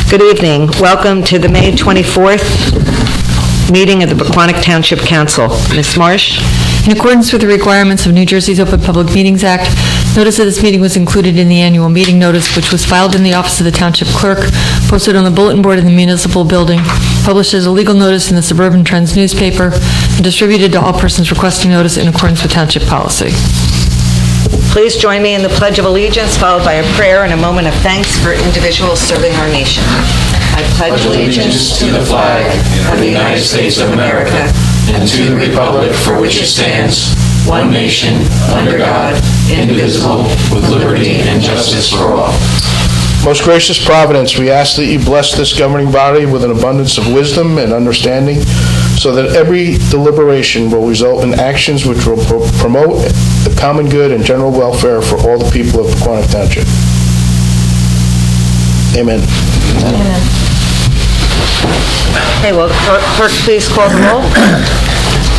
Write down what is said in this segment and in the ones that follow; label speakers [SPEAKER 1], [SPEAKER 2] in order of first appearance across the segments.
[SPEAKER 1] Good evening. Welcome to the May 24th meeting of the Pequannock Township Council. Ms. Marsh?
[SPEAKER 2] In accordance with the requirements of New Jersey's Open Public Meetings Act, notice of this meeting was included in the annual meeting notice, which was filed in the office of the Township Clerk, posted on the bulletin board in the municipal building, published as a legal notice in the Suburban Trends newspaper, and distributed to all persons requesting notice in accordance with Township policy.
[SPEAKER 1] Please join me in the Pledge of Allegiance, followed by a prayer and a moment of thanks for individuals serving our nation. I pledge allegiance to the flag of the United States of America and to the republic for which it stands, one nation, under God, indivisible, with liberty and justice for all.
[SPEAKER 3] Most gracious Providence, we ask that you bless this governing body with an abundance of wisdom and understanding, so that every deliberation will result in actions which will promote the common good and general welfare for all the people of Pequannock Township. Amen.
[SPEAKER 1] Amen. Okay, well, clerk, please call the roll.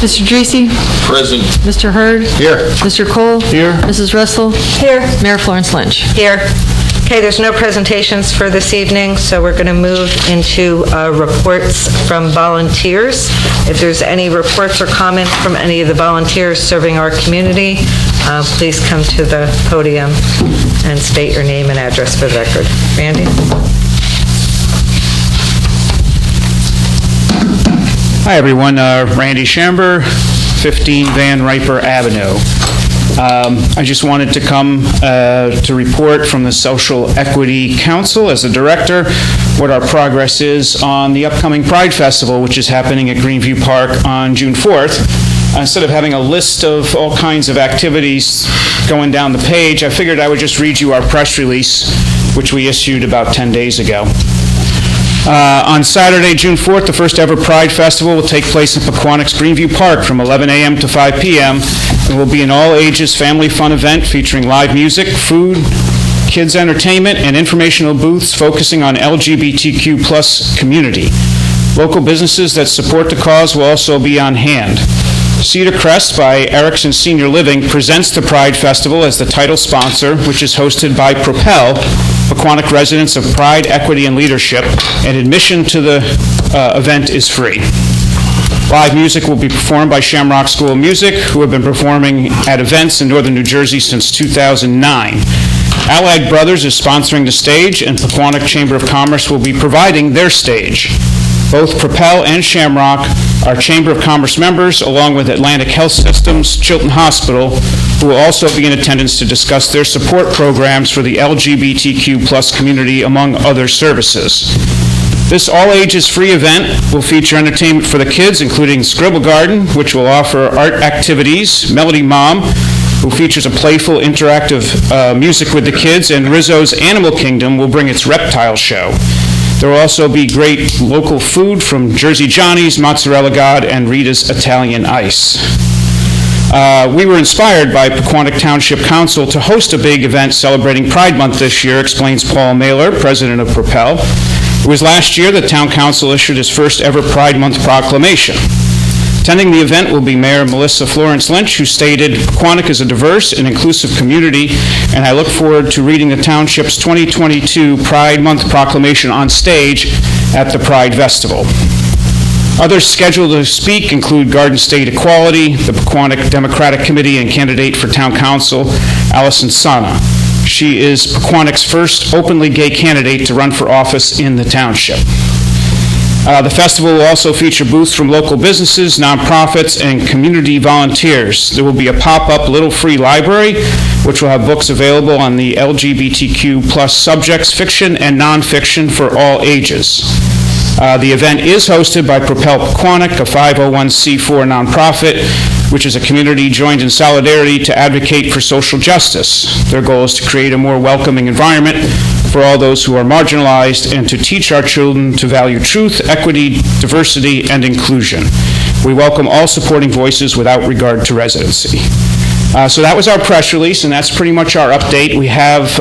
[SPEAKER 2] Mr. Dreese?
[SPEAKER 4] Present.
[SPEAKER 2] Mr. Hurd?
[SPEAKER 3] Here.
[SPEAKER 2] Mr. Cole?
[SPEAKER 3] Here.
[SPEAKER 2] Mrs. Russell?
[SPEAKER 1] Here.
[SPEAKER 2] Mayor Florence Lynch?
[SPEAKER 1] Here. Okay, there's no presentations for this evening, so we're going to move into reports from volunteers. If there's any reports or comments from any of the volunteers serving our community, please come to the podium and state your name and address for the record. Randy?
[SPEAKER 5] Hi, everyone. Randy Shamber, 15 Van Riper Avenue. I just wanted to come to report from the Social Equity Council as the director what our progress is on the upcoming Pride Festival, which is happening at Greenview Park on June 4th. Instead of having a list of all kinds of activities going down the page, I figured I would just read you our press release, which we issued about 10 days ago. On Saturday, June 4th, the first ever Pride Festival will take place in Pequannock's Greenview Park from 11 a.m. to 5 p.m. It will be an all-ages family fun event featuring live music, food, kids' entertainment, and informational booths focusing on LGBTQ plus community. Local businesses that support the cause will also be on hand. Cedar Crest by Erickson Senior Living presents the Pride Festival as the title sponsor, which is hosted by Propel, Pequannock residents of Pride, Equity, and Leadership, and admission to the event is free. Live music will be performed by Shamrock School of Music, who have been performing at events in northern New Jersey since 2009. Allied Brothers is sponsoring the stage, and Pequannock Chamber of Commerce will be providing their stage. Both Propel and Shamrock are Chamber of Commerce members, along with Atlantic Health Systems, Chilton Hospital, who will also be in attendance to discuss their support programs for the LGBTQ plus community, among other services. This all-ages free event will feature entertainment for the kids, including Scribble Garden, which will offer art activities, Melody Mom, who features a playful, interactive music with the kids, and Rizzo's Animal Kingdom will bring its reptile show. There will also be great local food from Jersey Johnny's, Mozzarella God, and Rita's Italian Ice. We were inspired by Pequannock Township Council to host a big event celebrating Pride Month this year, explains Paul Mailer, president of Propel. It was last year that Town Council issued its first ever Pride Month proclamation. Attending the event will be Mayor Melissa Florence Lynch, who stated, "Pequannock is a diverse and inclusive community, and I look forward to reading the Township's 2022 Pride Month proclamation on stage at the Pride Festival." Others scheduled to speak include Garden State Equality, the Pequannock Democratic Committee, and candidate for Town Council, Allison Sana. She is Pequannock's first openly gay candidate to run for office in the township. The festival will also feature booths from local businesses, nonprofits, and community volunteers. There will be a pop-up Little Free Library, which will have books available on the LGBTQ plus subjects, fiction and nonfiction for all ages. The event is hosted by Propel Pequannock, a 501c4 nonprofit, which is a community joined in solidarity to advocate for social justice. Their goal is to create a more welcoming environment for all those who are marginalized and to teach our children to value truth, equity, diversity, and inclusion. We welcome all supporting voices without regard to residency. So that was our press release, and that's pretty much our update. We have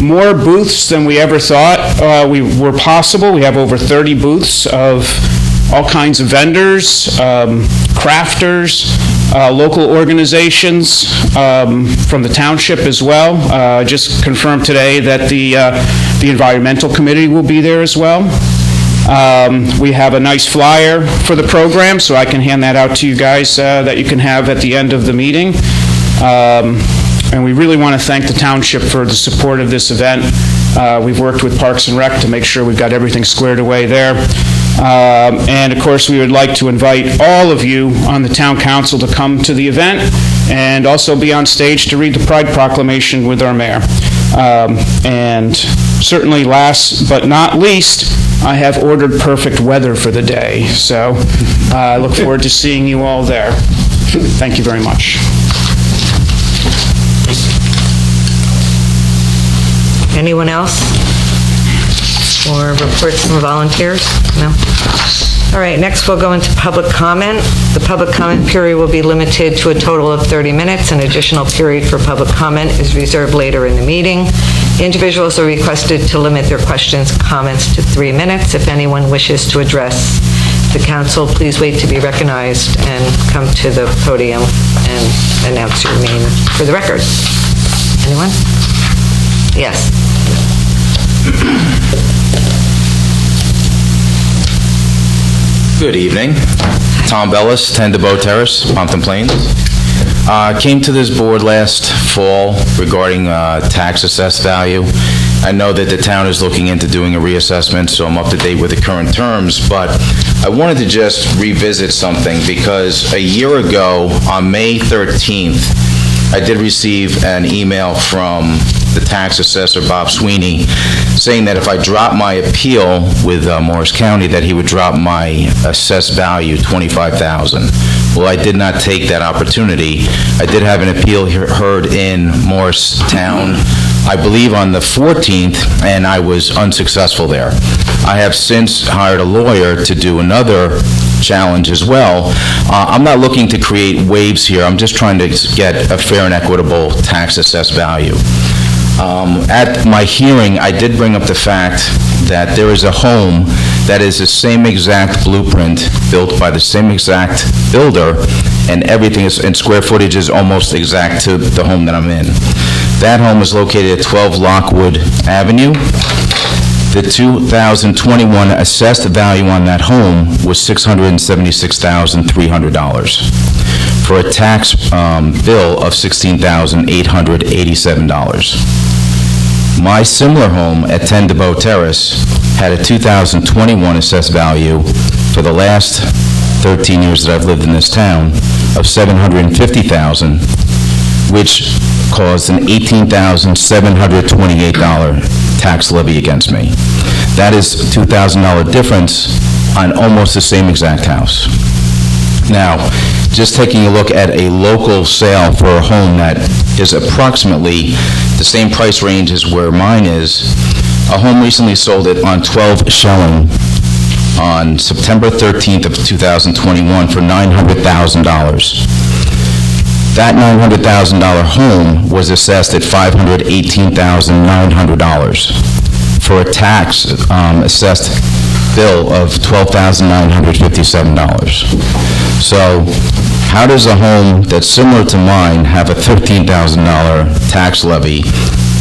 [SPEAKER 5] more booths than we ever thought were possible. We have over 30 booths of all kinds of vendors, crafters, local organizations from the township as well. Just confirmed today that the Environmental Committee will be there as well. We have a nice flyer for the program, so I can hand that out to you guys that you can have at the end of the meeting. And we really want to thank the township for the support of this event. We've worked with Parks and Rec to make sure we've got everything squared away there. And of course, we would like to invite all of you on the town council to come to the event and also be on stage to read the Pride Proclamation with our mayor. And certainly last but not least, I have ordered perfect weather for the day. So I look forward to seeing you all there. Thank you very much.
[SPEAKER 1] Anyone else? Or reports from volunteers? No? All right, next we'll go into public comment. The public comment period will be limited to a total of 30 minutes. An additional period for public comment is reserved later in the meeting. Individuals are requested to limit their questions and comments to 3 minutes. If anyone wishes to address the council, please wait to be recognized and come to the podium and announce your name for the record. Anyone? Yes.
[SPEAKER 4] Good evening. Tom Bellis, 10 DeBow Terrace, Pompton Plains. Came to this board last fall regarding tax assessed value. I know that the town is looking into doing a reassessment, so I'm up to date with the current terms, but I wanted to just revisit something because a year ago, on May 13th, I did receive an email from the tax assessor, Bob Sweeney, saying that if I drop my appeal with Morris County, that he would drop my assessed value, $25,000. Well, I did not take that opportunity. I did have an appeal heard in Morristown, I believe on the 14th, and I was unsuccessful there. I have since hired a lawyer to do another challenge as well. I'm not looking to create waves here. I'm just trying to get a fair and equitable tax assessed value. At my hearing, I did bring up the fact that there is a home that is the same exact blueprint, built by the same exact builder, and everything is, and square footage is almost exact to the home that I'm in. That home is located at 12 Lockwood Avenue. The 2021 assessed value on that home was $676,300 for a tax bill of $16,887. My similar home at 10 DeBow Terrace had a 2021 assessed value for the last 13 years that I've lived in this town of $750,000, which caused an $18,728 tax levy against me. That is a $2,000 difference on almost the same exact house. Now, just taking a look at a local sale for a home that is approximately the same price range as where mine is, a home recently sold it on 12 Schelling on September 13th of 2021 for $900,000. That $900,000 home was assessed at $518,900 for a tax assessed bill of $12,957. So how does a home that's similar to mine have a $13,000 tax levy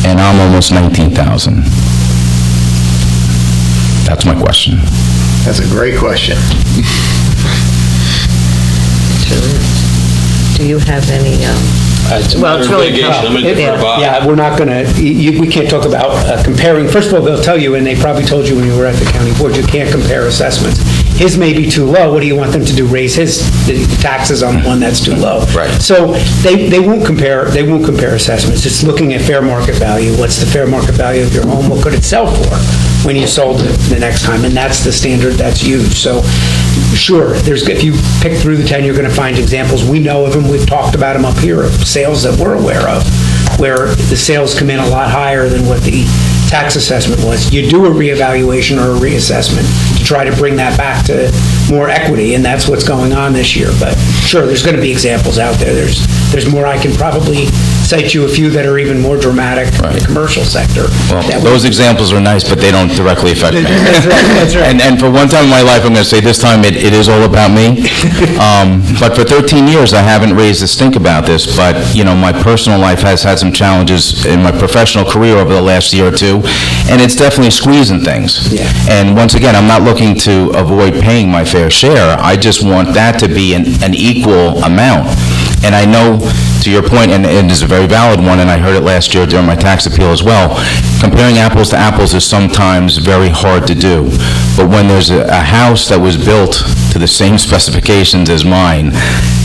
[SPEAKER 4] and I'm almost $19,000? That's my question.
[SPEAKER 6] That's a great question.
[SPEAKER 1] Do you have any, well, it's really tough.
[SPEAKER 7] Yeah, we're not going to, we can't talk about comparing. First of all, they'll tell you, and they probably told you when you were at the county board, you can't compare assessments. His may be too low. What do you want them to do? Raise the taxes on one that's too low?
[SPEAKER 4] Right.
[SPEAKER 7] So they won't compare assessments. It's looking at fair market value. What's the fair market value of your home? What could it sell for when you sold it the next time? And that's the standard that's used. So sure, if you pick through the 10, you're going to find examples. We know of them. We've talked about them up here, of sales that we're aware of, where the sales come in a lot higher than what the tax assessment was. You do a reevaluation or a reassessment to try to bring that back to more equity, and that's what's going on this year. But sure, there's going to be examples out there. There's more I can probably cite you a few that are even more dramatic in the
[SPEAKER 4] Right.
[SPEAKER 7] commercial sector.
[SPEAKER 4] Well,
[SPEAKER 7] that
[SPEAKER 4] those examples are nice, but they don't directly affect me.
[SPEAKER 7] That's right, that's right.
[SPEAKER 4] And for one time in my life, I'm going to say this time it is all about me. But for 13 years, I haven't raised a stink about this, but, my personal life has had some challenges in my professional career over the last year or two, and it's definitely squeezing things.
[SPEAKER 7] Yeah.
[SPEAKER 4] And once again, I'm not looking to avoid paying my fair share. I just want that to be an equal amount. And I know, to your point, and it is a very valid one, and I heard it last year during my tax appeal as well, comparing apples to apples is sometimes very hard to do. But when there's a house that was built to the same specifications as mine,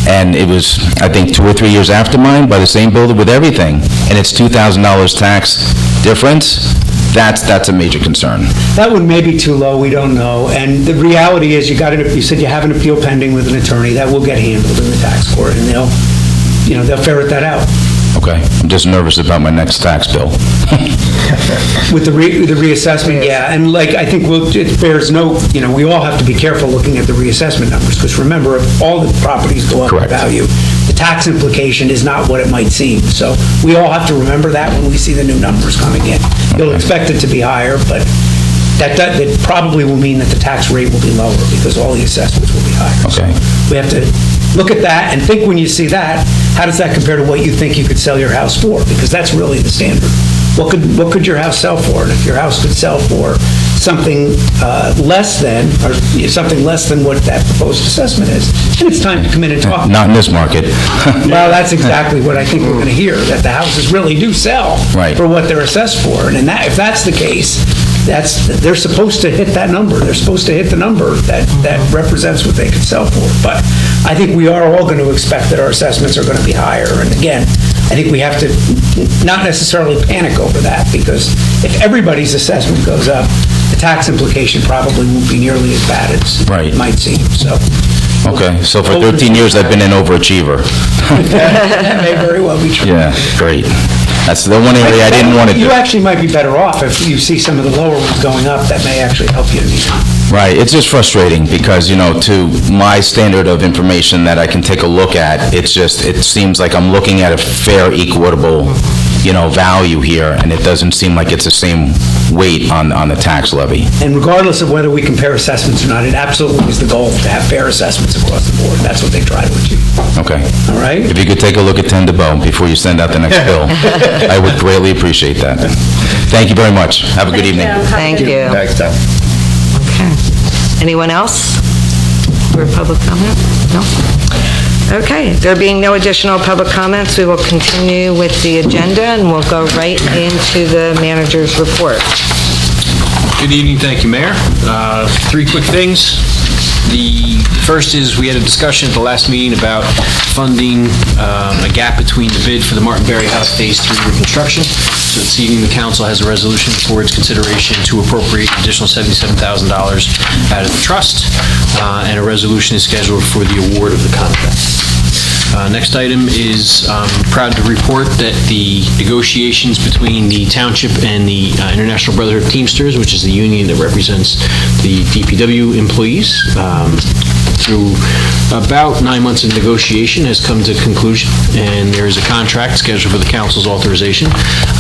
[SPEAKER 4] and it was, I think, 2 or 3 years after mine by the same builder with everything, and it's $2,000 tax difference, that's a major concern.
[SPEAKER 7] That one may be too low, we don't know. And the reality is, you said you have an appeal pending with an attorney, that will get handled in the tax court, and they'll ferret that out.
[SPEAKER 4] Okay, I'm just nervous about my next tax bill.
[SPEAKER 7] With the reassessment, yeah, and I think it bears note, we all have to be careful looking at the reassessment numbers, because remember, if all the properties go up in
[SPEAKER 4] Correct.
[SPEAKER 7] value, the tax implication is not what it might seem. So we all have to remember that when we see the new numbers coming in. You'll expect it to be higher, but that probably will mean that the tax rate will be lower, because all the assessments will be higher.
[SPEAKER 4] Okay.
[SPEAKER 7] So we have to look at that and think, when you see that, how does that compare to what you think you could sell your house for? Because that's really the standard. What could your house sell for? And if your house could sell for something less than what that proposed assessment is, then it's time to come in and talk.
[SPEAKER 4] Not in this market.
[SPEAKER 7] Well, that's exactly what I think we're going to hear, that the houses really do sell
[SPEAKER 4] Right.
[SPEAKER 7] for what they're assessed for. And if that's the case, they're supposed to hit that number. They're supposed to hit the number that represents what they could sell for. But I think we are all going to expect that our assessments are going to be higher. And again, I think we have to not necessarily panic over that, because if everybody's assessment goes up, the tax implication probably won't be nearly as bad as
[SPEAKER 4] Right.
[SPEAKER 7] it might seem. So
[SPEAKER 4] Okay, so for 13 years, I've been an overachiever.
[SPEAKER 7] that may very well be true.
[SPEAKER 4] Yeah, great. That's the one area I didn't want to do.
[SPEAKER 7] You actually might be better off if you see some of the lower ones going up. That may actually help you.
[SPEAKER 4] Right, it's just frustrating because, to my standard of information that I can take a look at, it seems like I'm looking at a fair, equitable, value here, and it doesn't seem like it's the same weight on the tax levy.
[SPEAKER 7] And regardless of whether we compare assessments or not, it absolutely is the goal to have fair assessments across the board. That's what they try to achieve.
[SPEAKER 4] Okay.
[SPEAKER 7] All right?
[SPEAKER 4] If you could take a look at 10 to Bow before you send out the next bill, I would greatly appreciate that. Thank you very much. Have a good evening.
[SPEAKER 1] Thank you.
[SPEAKER 6] Next time.
[SPEAKER 1] Okay. Anyone else for public comment? No? Okay, there being no additional public comments, we will continue with the agenda, and we'll go right into the manager's report.
[SPEAKER 8] Good evening, thank you, Mayor. 3 quick things. The first is, we had a discussion at the last meeting about funding a gap between the bid for the Martin Berry House Phase 3 reconstruction. So this evening, the council has a resolution for its consideration to appropriate additional $77,000 out of the trust, and a resolution is scheduled for the award of the contract. Next item is, proud to report that the negotiations between the township and the International Brotherhood of Teamsters, which is the union that represents the DPW employees, through about 9 months of negotiation, has come to conclusion, and there is a contract scheduled for the council's authorization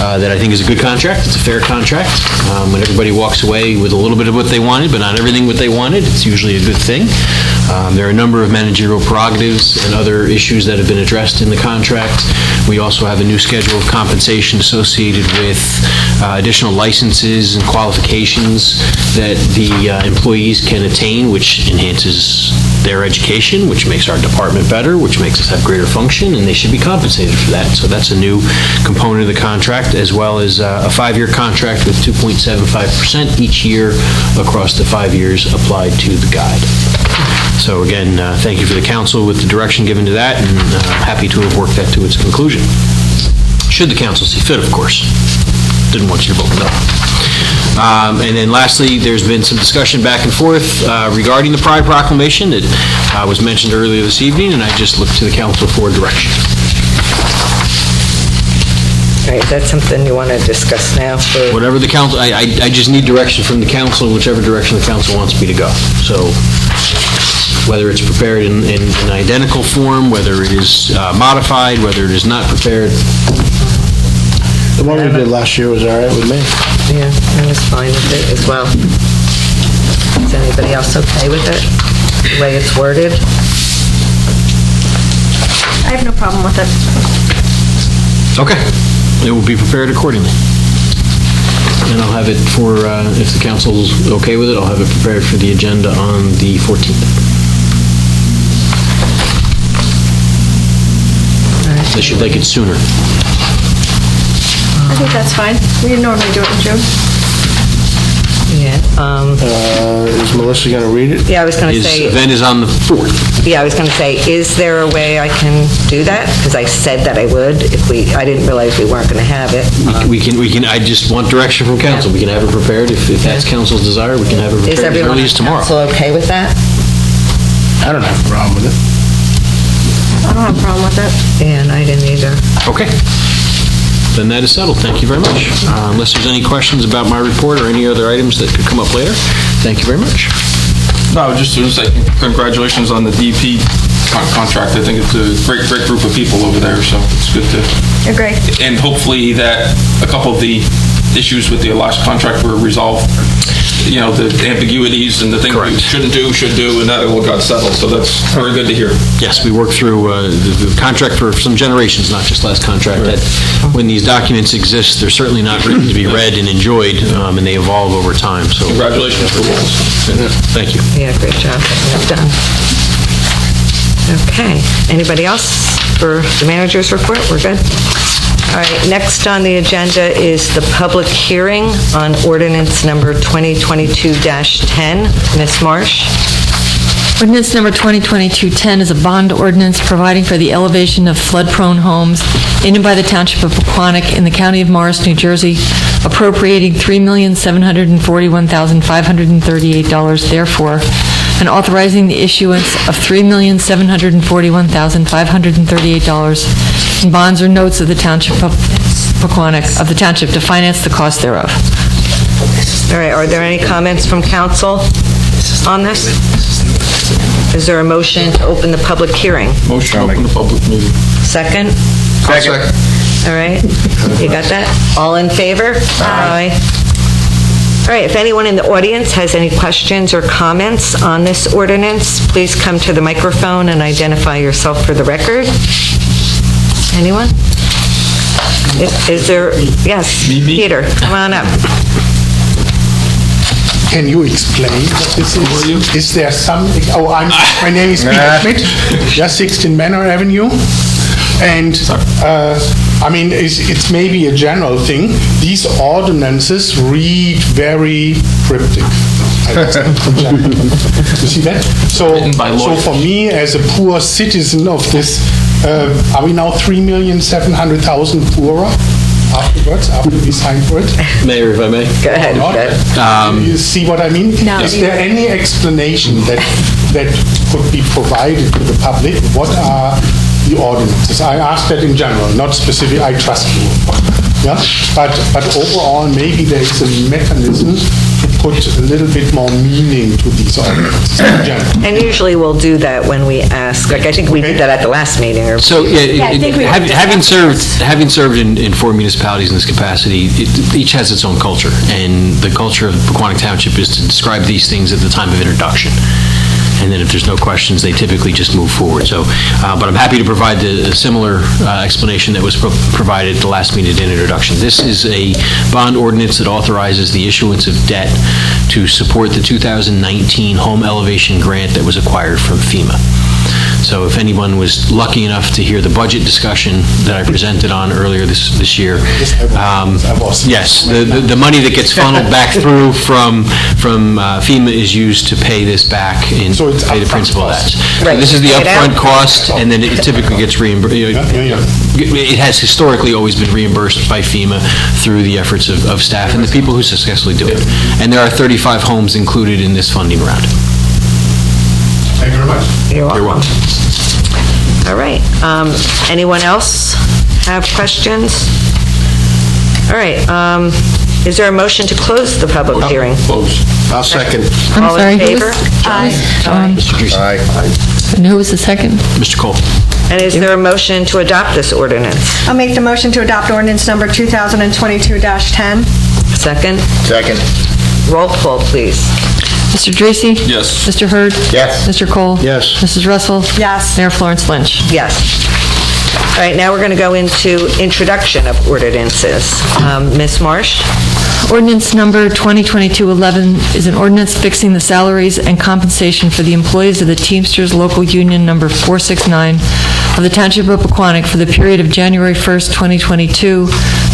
[SPEAKER 8] that I think is a good contract. It's a fair contract. When everybody walks away with a little bit of what they wanted, but not everything what they wanted, it's usually a good thing. There are a number of managerial prerogatives and other issues that have been addressed in the contract. We also have a new schedule of compensation associated with additional licenses and qualifications that the employees can attain, which enhances their education, which makes our department better, which makes us have greater function, and they should be compensated for that. So that's a new component of the contract, as well as a 5-year contract with 2.75% each year across the 5 years applied to the guide. So again, thank you for the council with the direction given to that, and happy to have worked that to its conclusion. Should the council see fit, of course. Didn't want you to vote no. And then lastly, there's been some discussion back and forth regarding the Pride Proclamation that was mentioned earlier this evening, and I just look to the council for direction.
[SPEAKER 1] All right, that's something you want to discuss now for...
[SPEAKER 8] Whatever the council, I just need direction from the council in whichever direction the council wants me to go. So whether it's prepared in an identical form, whether it is modified, whether it is not prepared,
[SPEAKER 3] The one we did last year was all right with me.
[SPEAKER 1] Yeah, I was fine with it as well. Is anybody else okay with it, the way it's worded?
[SPEAKER 9] I have no problem with it.
[SPEAKER 8] Okay. It will be prepared accordingly. And I'll have it for, if the council's okay with it, I'll have it prepared for the agenda on the 14th. They should like it sooner.
[SPEAKER 9] I think that's fine. We normally do it in June.
[SPEAKER 1] Yeah,
[SPEAKER 3] Is Melissa going to read it?
[SPEAKER 1] yeah, I was going to
[SPEAKER 8] His
[SPEAKER 1] say,
[SPEAKER 8] event is on the 4th.
[SPEAKER 1] yeah, I was going to say, is there a way I can do that? Because I said that I would, I didn't realize we weren't going to have it.
[SPEAKER 8] We can, I just want direction from council. We can have it prepared. If that's council's desire, we can have it
[SPEAKER 1] Is
[SPEAKER 8] prepared as
[SPEAKER 1] everyone
[SPEAKER 8] early
[SPEAKER 1] on
[SPEAKER 8] as tomorrow.
[SPEAKER 1] council okay with that?
[SPEAKER 3] I don't have a problem with it.
[SPEAKER 9] I don't have a problem with it.
[SPEAKER 1] Yeah, and I didn't either.
[SPEAKER 8] Okay. Then that is settled. Thank you very much. Unless there's any questions about my report or any other items that could come up later, thank you very much.
[SPEAKER 10] No, just to say congratulations on the DP contract. I think it's a great group of people over there, so it's good to...
[SPEAKER 9] Agree.
[SPEAKER 10] And hopefully that a couple of the issues with the last contract were resolved, you know, the ambiguities and the things we shouldn't do, should do, and that all got settled, so that's very good to hear.
[SPEAKER 8] Yes, we worked through the contract for some generations, not just last contract. That when these documents exist, they're certainly not written to be read and enjoyed, and they evolve over time, so...
[SPEAKER 10] Congratulations to Walls.
[SPEAKER 8] Thank you.
[SPEAKER 1] Yeah, great job getting that done. Okay, anybody else for the manager's report? We're good? All right, next on the agenda is the public hearing on ordinance number 2022-10. Ms. Marsh?
[SPEAKER 2] Ordinance number 2022-10 is a bond ordinance providing for the elevation of flood-prone homes in and by the Township of Pequannock in the County of Morris, New Jersey, appropriating $3,741,538 therefore, and authorizing the issuance of $3,741,538 in bonds or notes of the Township of Pequannock, of the Township, to finance the cost thereof.
[SPEAKER 1] All right, are there any comments from council on this? Is there a motion to open the public hearing?
[SPEAKER 10] Motion to open the public meeting.
[SPEAKER 1] Second?
[SPEAKER 10] Second.
[SPEAKER 1] All right, you got that? All in favor? Aye. All right, if anyone in the audience has any questions or comments on this ordinance, please come to the microphone and identify yourself for the record. Anyone? Is there, yes, Peter, come on up.
[SPEAKER 11] Can you explain what this is? Is there some, my name is Peter Schmidt, just 16 Manor Avenue. And, I mean, it's maybe a general thing. These ordinances read very cryptic. You see that? So for me, as a poor citizen of this, are we now 3,700,000 poorer afterwards, after we sign for it?
[SPEAKER 8] Mayor, if I may.
[SPEAKER 1] Go ahead.
[SPEAKER 11] You see what I mean?
[SPEAKER 9] No.
[SPEAKER 11] Is there any explanation that could be provided to the public? What are the ordinances? I ask that in general, not specific. I trust you. Yeah, but overall, maybe there is a mechanism to put a little bit more meaning to these ordinances in general.
[SPEAKER 1] And usually we'll do that when we ask, like, I think we did that at the last meeting.
[SPEAKER 8] So,
[SPEAKER 9] I think we-
[SPEAKER 8] having served in 4 municipalities in this capacity, each has its own culture, and the culture of Pequannock Township is to describe these things at the time of introduction. And then if there's no questions, they typically just move forward. So, but I'm happy to provide a similar explanation that was provided at the last meeting in introduction. This is a bond ordinance that authorizes the issuance of debt to support the 2019 home elevation grant that was acquired from FEMA. So if anyone was lucky enough to hear the budget discussion that I presented on earlier this year, yes, the money that gets funneled back through from FEMA is used to pay this back and
[SPEAKER 11] So it's
[SPEAKER 8] pay the
[SPEAKER 11] upfront
[SPEAKER 8] principal of that.
[SPEAKER 11] cost.
[SPEAKER 1] Right.
[SPEAKER 8] This is the
[SPEAKER 1] Pay it out.
[SPEAKER 8] upfront cost, and then it typically gets reimbursed.
[SPEAKER 11] Yeah.
[SPEAKER 8] It has historically always been reimbursed by FEMA through the efforts of staff and the people who successfully do it. And there are 35 homes included in this funding round.
[SPEAKER 11] Thank you very much.
[SPEAKER 1] You're welcome. All right, anyone else have questions? All right, Is there a motion to close the public hearing?
[SPEAKER 10] Close.
[SPEAKER 3] I'll second.
[SPEAKER 2] I'm
[SPEAKER 1] All
[SPEAKER 2] sorry,
[SPEAKER 1] in
[SPEAKER 2] who
[SPEAKER 1] favor?
[SPEAKER 2] was-
[SPEAKER 1] Aye.
[SPEAKER 8] Mr. Dreesen.
[SPEAKER 2] And who was the second?
[SPEAKER 8] Mr. Cole.
[SPEAKER 1] And is there a motion to adopt this ordinance?
[SPEAKER 9] I'll make the motion to adopt ordinance number 2022-10.
[SPEAKER 1] Second?
[SPEAKER 6] Second.
[SPEAKER 1] Roll call, please.
[SPEAKER 2] Mr. Dracy?
[SPEAKER 10] Yes.
[SPEAKER 2] Mr. Hurd?
[SPEAKER 6] Yes.
[SPEAKER 2] Mr. Cole?
[SPEAKER 3] Yes.
[SPEAKER 2] Mrs. Russell?
[SPEAKER 9] Yes.
[SPEAKER 2] Mayor Florence Lynch?
[SPEAKER 1] Yes. All right, now we're going to go into introduction of ordinances. Ms. Marsh?
[SPEAKER 2] Ordinance number 2022-11 is an ordinance fixing the salaries and compensation for the employees of the Teamsters Local Union Number 469 of the Township of Pequannock for the period of January 1st, 2022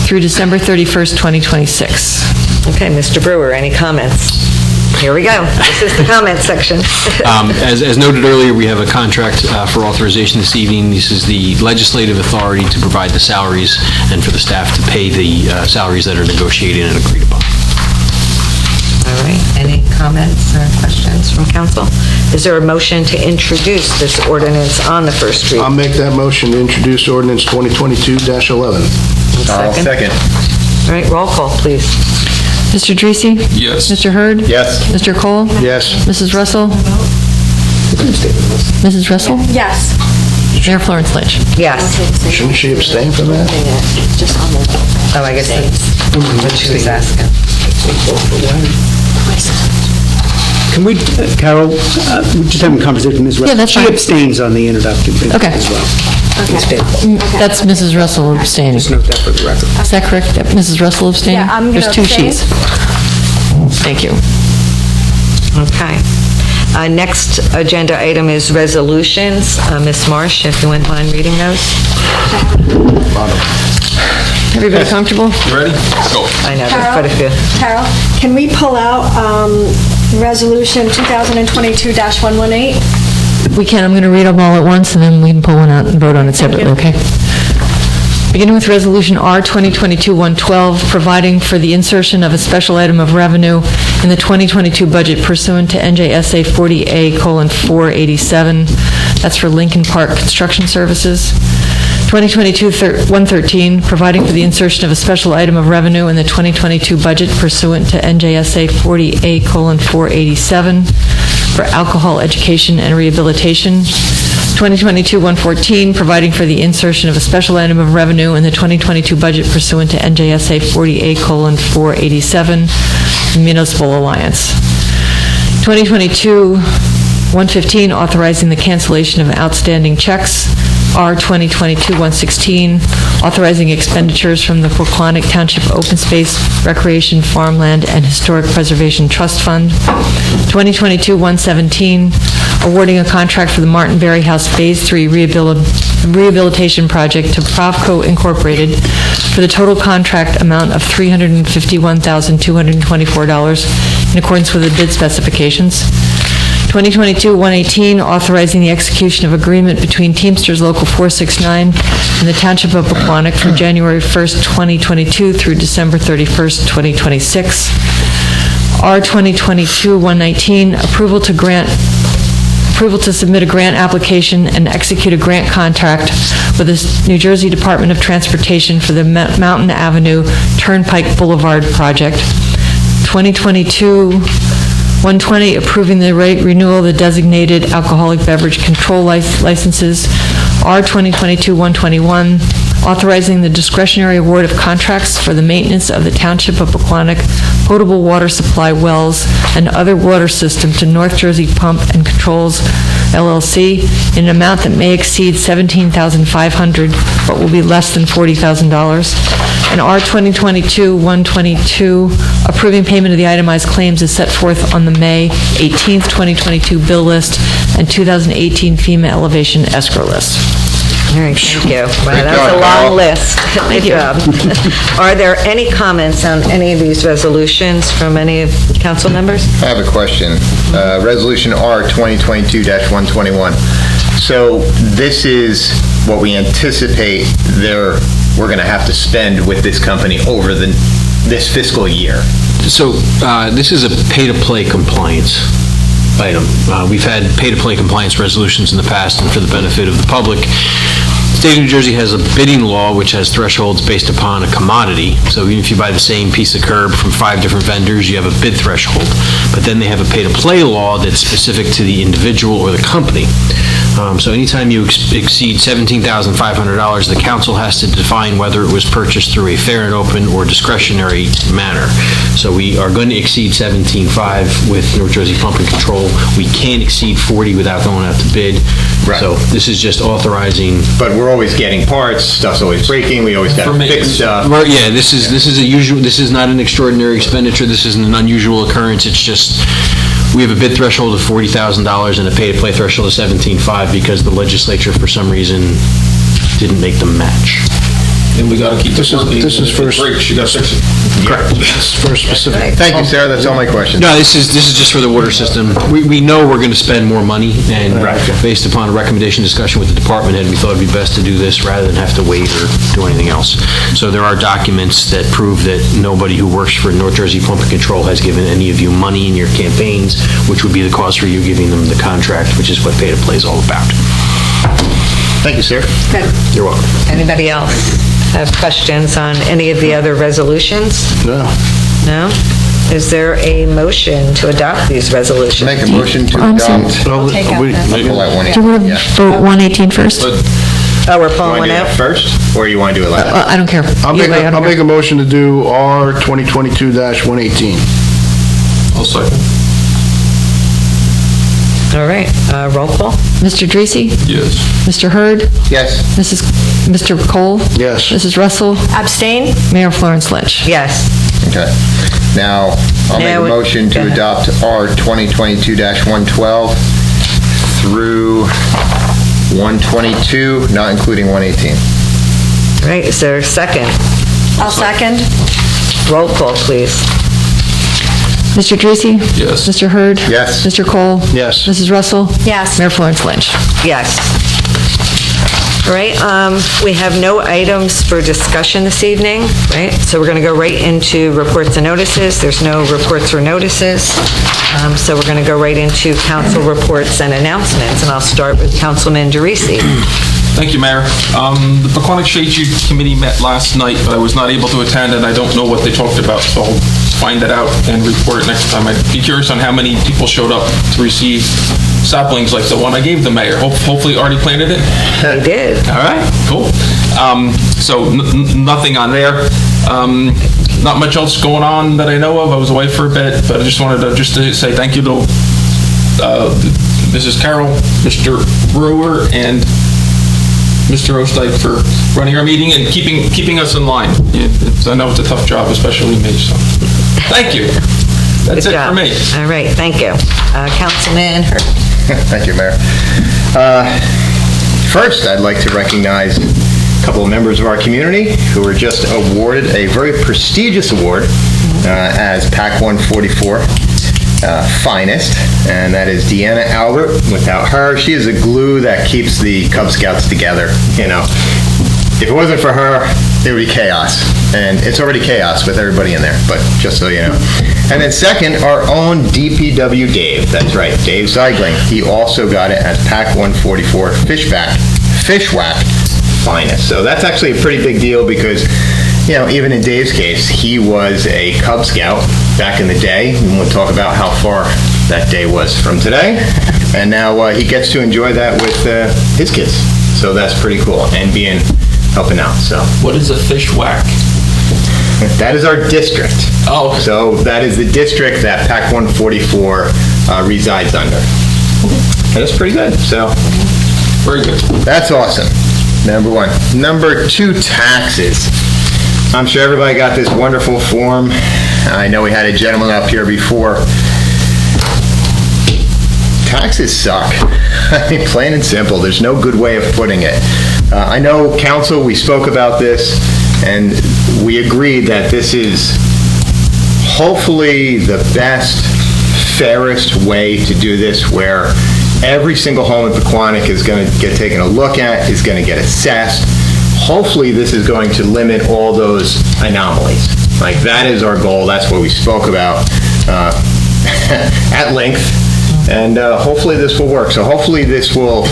[SPEAKER 2] through December 31st, 2026.
[SPEAKER 1] Okay, Mr. Brewer, any comments? Here we go. This is the comment section.
[SPEAKER 8] As noted earlier, we have a contract for authorization this evening. This is the legislative authority to provide the salaries and for the staff to pay the salaries that are negotiated and agreed upon.
[SPEAKER 1] All right, any comments or questions from council? Is there a motion to introduce this ordinance on the first read?
[SPEAKER 3] I'll make that motion to introduce ordinance 2022-11.
[SPEAKER 6] I'll second.
[SPEAKER 1] All right, roll call, please.
[SPEAKER 2] Mr. Dracy?
[SPEAKER 10] Yes.
[SPEAKER 2] Mr. Hurd?
[SPEAKER 6] Yes.
[SPEAKER 2] Mr. Cole?
[SPEAKER 3] Yes.
[SPEAKER 2] Mrs. Russell? Mrs. Russell?
[SPEAKER 9] Yes.
[SPEAKER 2] Mayor Florence Lynch?
[SPEAKER 1] Yes.
[SPEAKER 3] Shouldn't she abstain from that?
[SPEAKER 1] Oh, I guess that's what she was asking.
[SPEAKER 7] Can we, Carol, we're just having a conversation with Ms. Russell.
[SPEAKER 2] Yeah, that's
[SPEAKER 7] She
[SPEAKER 2] fine.
[SPEAKER 7] abstains on the introduction
[SPEAKER 2] Okay.
[SPEAKER 7] as well. It's tabled.
[SPEAKER 2] That's Mrs. Russell abstaining.
[SPEAKER 7] Just note that for the record.
[SPEAKER 2] Is that correct? Yep, Mrs. Russell abstaining?
[SPEAKER 9] Yeah, I'm gonna
[SPEAKER 2] There's two
[SPEAKER 9] abstain.
[SPEAKER 2] sheets. Thank you.
[SPEAKER 1] Okay. Next agenda item is resolutions. Ms. Marsh, if you wouldn't mind reading those.
[SPEAKER 2] Everybody comfortable?
[SPEAKER 10] You ready? Go.
[SPEAKER 1] I know, there's quite a few.
[SPEAKER 9] Carol, can we pull out Resolution 2022-118?
[SPEAKER 2] We can, I'm going to read them all at once, and then we can pull one out and vote on it separately, okay? Beginning with Resolution R 2022-112, providing for the insertion of a special item of revenue in the 2022 budget pursuant to NJSA 40A:487. That's for Lincoln Park Construction Services. 2022-113, providing for the insertion of a special item of revenue in the 2022 budget pursuant to NJSA 40A:487 for alcohol education and rehabilitation. 2022-114, providing for the insertion of a special item of revenue in the 2022 budget pursuant to NJSA 40A:487 Municipal Alliance. 2022-115, authorizing the cancellation of outstanding checks. R 2022-116, authorizing expenditures from the Pequannock Township Open Space, Recreation, Farmland, and Historic Preservation Trust Fund. 2022-117, awarding a contract for the Martin Berry House Phase 3 rehabilitation project to Provco Incorporated for the total contract amount of $351,224 in accordance with the bid specifications. 2022-118, authorizing the execution of agreement between Teamsters Local 469 and the Township of Pequannock from January 1st, 2022 through December 31st, 2026. R 2022-119, approval to submit a grant application and execute a grant contract with the New Jersey Department of Transportation for the Mountain Avenue Turnpike Boulevard project. 2022-120, approving the rate renewal of the designated alcoholic beverage control licenses. R 2022-121, authorizing the discretionary award of contracts for the maintenance of the Township of Pequannock potable water supply wells and other water system to North Jersey Pump and Controls LLC in an amount that may exceed $17,500 but will be less than $40,000. And R 2022-122, approving payment of the itemized claims as set forth on the May 18th, 2022 bill list and 2018 FEMA elevation escrow list.
[SPEAKER 1] All right, thank you. Wow, that was a long list. Good job. Are there any comments on any of these resolutions from any of the council members?
[SPEAKER 6] I have a question. Resolution R 2022-121. So this is what we anticipate we're going to have to spend with this company over this fiscal year.
[SPEAKER 8] So this is a pay-to-play compliance item. We've had pay-to-play compliance resolutions in the past, and for the benefit of the public, State of New Jersey has a bidding law which has thresholds based upon a commodity. So even if you buy the same piece of curb from 5 different vendors, you have a bid threshold. But then they have a pay-to-play law that's specific to the individual or the company. So anytime you exceed $17,500, the council has to define whether it was purchased through a fair and open or discretionary manner. So we are going to exceed 17.5 with North Jersey Pump and Control. We can't exceed 40 without going out to bid.
[SPEAKER 6] Right.
[SPEAKER 8] So this is just authorizing.
[SPEAKER 6] But we're always getting parts, stuff's always breaking, we always got to fix stuff.
[SPEAKER 8] Right, yeah, this is a usual. This is not an extraordinary expenditure. This isn't an unusual occurrence. It's just we have a bid threshold of $40,000 and a pay-to-play threshold of 17.5 because the legislature, for some reason, didn't make them match.
[SPEAKER 10] And we gotta keep this working.
[SPEAKER 3] this is
[SPEAKER 10] If it
[SPEAKER 3] first-
[SPEAKER 10] breaks, you gotta fix it.
[SPEAKER 8] Correct.
[SPEAKER 3] It's for specific.
[SPEAKER 6] Thank you, Sarah, that's all my questions.
[SPEAKER 8] No, this is just for the water system. We know we're going to spend more money, and based upon a recommendation discussion with the department head, we thought it'd be best to do this rather than have to wait or do anything else. So there are documents that prove that nobody who works for North Jersey Pump and Control has given any of you money in your campaigns, which would be the cause for you giving them the contract, which is what pay-to-play is all about.
[SPEAKER 6] Thank you, Sarah.
[SPEAKER 1] Good.
[SPEAKER 8] You're welcome.
[SPEAKER 1] Anybody else have questions on any of the other resolutions?
[SPEAKER 3] No.
[SPEAKER 1] No? Is there a motion to adopt these resolutions?
[SPEAKER 6] Make a motion to
[SPEAKER 2] I'm sorry.
[SPEAKER 6] adopt.
[SPEAKER 3] No,
[SPEAKER 9] take out
[SPEAKER 3] we-
[SPEAKER 9] that.
[SPEAKER 6] I'll pull that one in.
[SPEAKER 2] Do you want to
[SPEAKER 6] Yeah.
[SPEAKER 2] vote 118 first?
[SPEAKER 10] But
[SPEAKER 1] Oh, we're
[SPEAKER 6] You
[SPEAKER 1] pulling
[SPEAKER 6] want
[SPEAKER 1] one
[SPEAKER 6] to do
[SPEAKER 1] out?
[SPEAKER 6] that first, or you want to do it like that?
[SPEAKER 2] I don't care.
[SPEAKER 3] I'll
[SPEAKER 2] Either
[SPEAKER 3] make,
[SPEAKER 2] way, I
[SPEAKER 3] I'll
[SPEAKER 2] don't
[SPEAKER 3] make
[SPEAKER 2] care.
[SPEAKER 3] a motion to do R 2022-118.
[SPEAKER 10] I'll second.
[SPEAKER 1] All right, roll call?
[SPEAKER 2] Mr. Dracy?
[SPEAKER 10] Yes.
[SPEAKER 2] Mr. Hurd?
[SPEAKER 6] Yes.
[SPEAKER 2] Mr. Cole?
[SPEAKER 3] Yes.
[SPEAKER 2] Mrs. Russell?
[SPEAKER 9] Abstain?
[SPEAKER 2] Mayor Florence Lynch?
[SPEAKER 1] Yes.
[SPEAKER 6] Okay. Now, I'll make
[SPEAKER 1] Now
[SPEAKER 6] a
[SPEAKER 1] we-
[SPEAKER 6] motion
[SPEAKER 1] go
[SPEAKER 6] to
[SPEAKER 1] ahead.
[SPEAKER 6] adopt R 2022-112 through 122, not including 118.
[SPEAKER 1] All right, is there a second?
[SPEAKER 9] I'll second.
[SPEAKER 1] Roll call, please.
[SPEAKER 2] Mr. Dracy?
[SPEAKER 10] Yes.
[SPEAKER 2] Mr. Hurd?
[SPEAKER 6] Yes.
[SPEAKER 2] Mr. Cole?
[SPEAKER 3] Yes.
[SPEAKER 2] Mrs. Russell?
[SPEAKER 9] Yes.
[SPEAKER 2] Mayor Florence Lynch?
[SPEAKER 1] Yes. All right, we have no items for discussion this evening, right? So we're going to go right into reports and notices. There's no reports or notices. So we're going to go right into council reports and announcements, and I'll start with Councilman DeRisi.
[SPEAKER 10] Thank you, Mayor. The Pequannock Shade Tree Committee met last night, but I was not able to attend, and I don't know what they talked about, so I'll find that out and report it next time. I'd be curious on how many people showed up to receive saplings like the one I gave the mayor. Hopefully already planted it?
[SPEAKER 1] They did.
[SPEAKER 10] All right, cool. So nothing on there. Not much else going on that I know of. I was away for a bit, but I just wanted to say thank you to Mrs. Carroll, Mr. Brewer, and Mr. Osteig for running our meeting and keeping us in line. I know it's a tough job, especially me, so thank you. That's
[SPEAKER 1] Good
[SPEAKER 10] it
[SPEAKER 1] job.
[SPEAKER 10] for me.
[SPEAKER 1] All right, thank you. Councilman Hurd.
[SPEAKER 6] Thank you, Mayor. First, I'd like to recognize a couple of members of our community who were just awarded a very prestigious award as PAC 144 finest, and that is Deanna Albert. Without her, she is a glue that keeps the Cub Scouts together, you know. If it wasn't for her, it would be chaos, and it's already chaos with everybody in there, but just so you know. And then second, our own DPW Dave, that's right, Dave Zeigling. He also got it as PAC 144 Fishwhack finest. So that's actually a pretty big deal because, you know, even in Dave's case, he was a Cub Scout back in the day, and we'll talk about how far that day was from today. And now he gets to enjoy that with his kids. So that's pretty cool, and helping out, so.
[SPEAKER 10] What is a fish whack?
[SPEAKER 6] That is our district.
[SPEAKER 10] Oh, okay.
[SPEAKER 6] So that is the district that PAC 144 resides under. And that's pretty good, so.
[SPEAKER 10] Very good.
[SPEAKER 6] That's awesome, number one. Number two, taxes. I'm sure everybody got this wonderful form. I know we had a gentleman up here before. Taxes suck. I mean, plain and simple. There's no good way of putting it. I know, council, we spoke about this, and we agreed that this is hopefully the best, fairest way to do this, where every single home in Pequannock is going to get taken a look at, is going to get assessed. Hopefully, this is going to limit all those anomalies. Like, that is our goal. That's what we spoke about at length. And hopefully this will work. So hopefully this will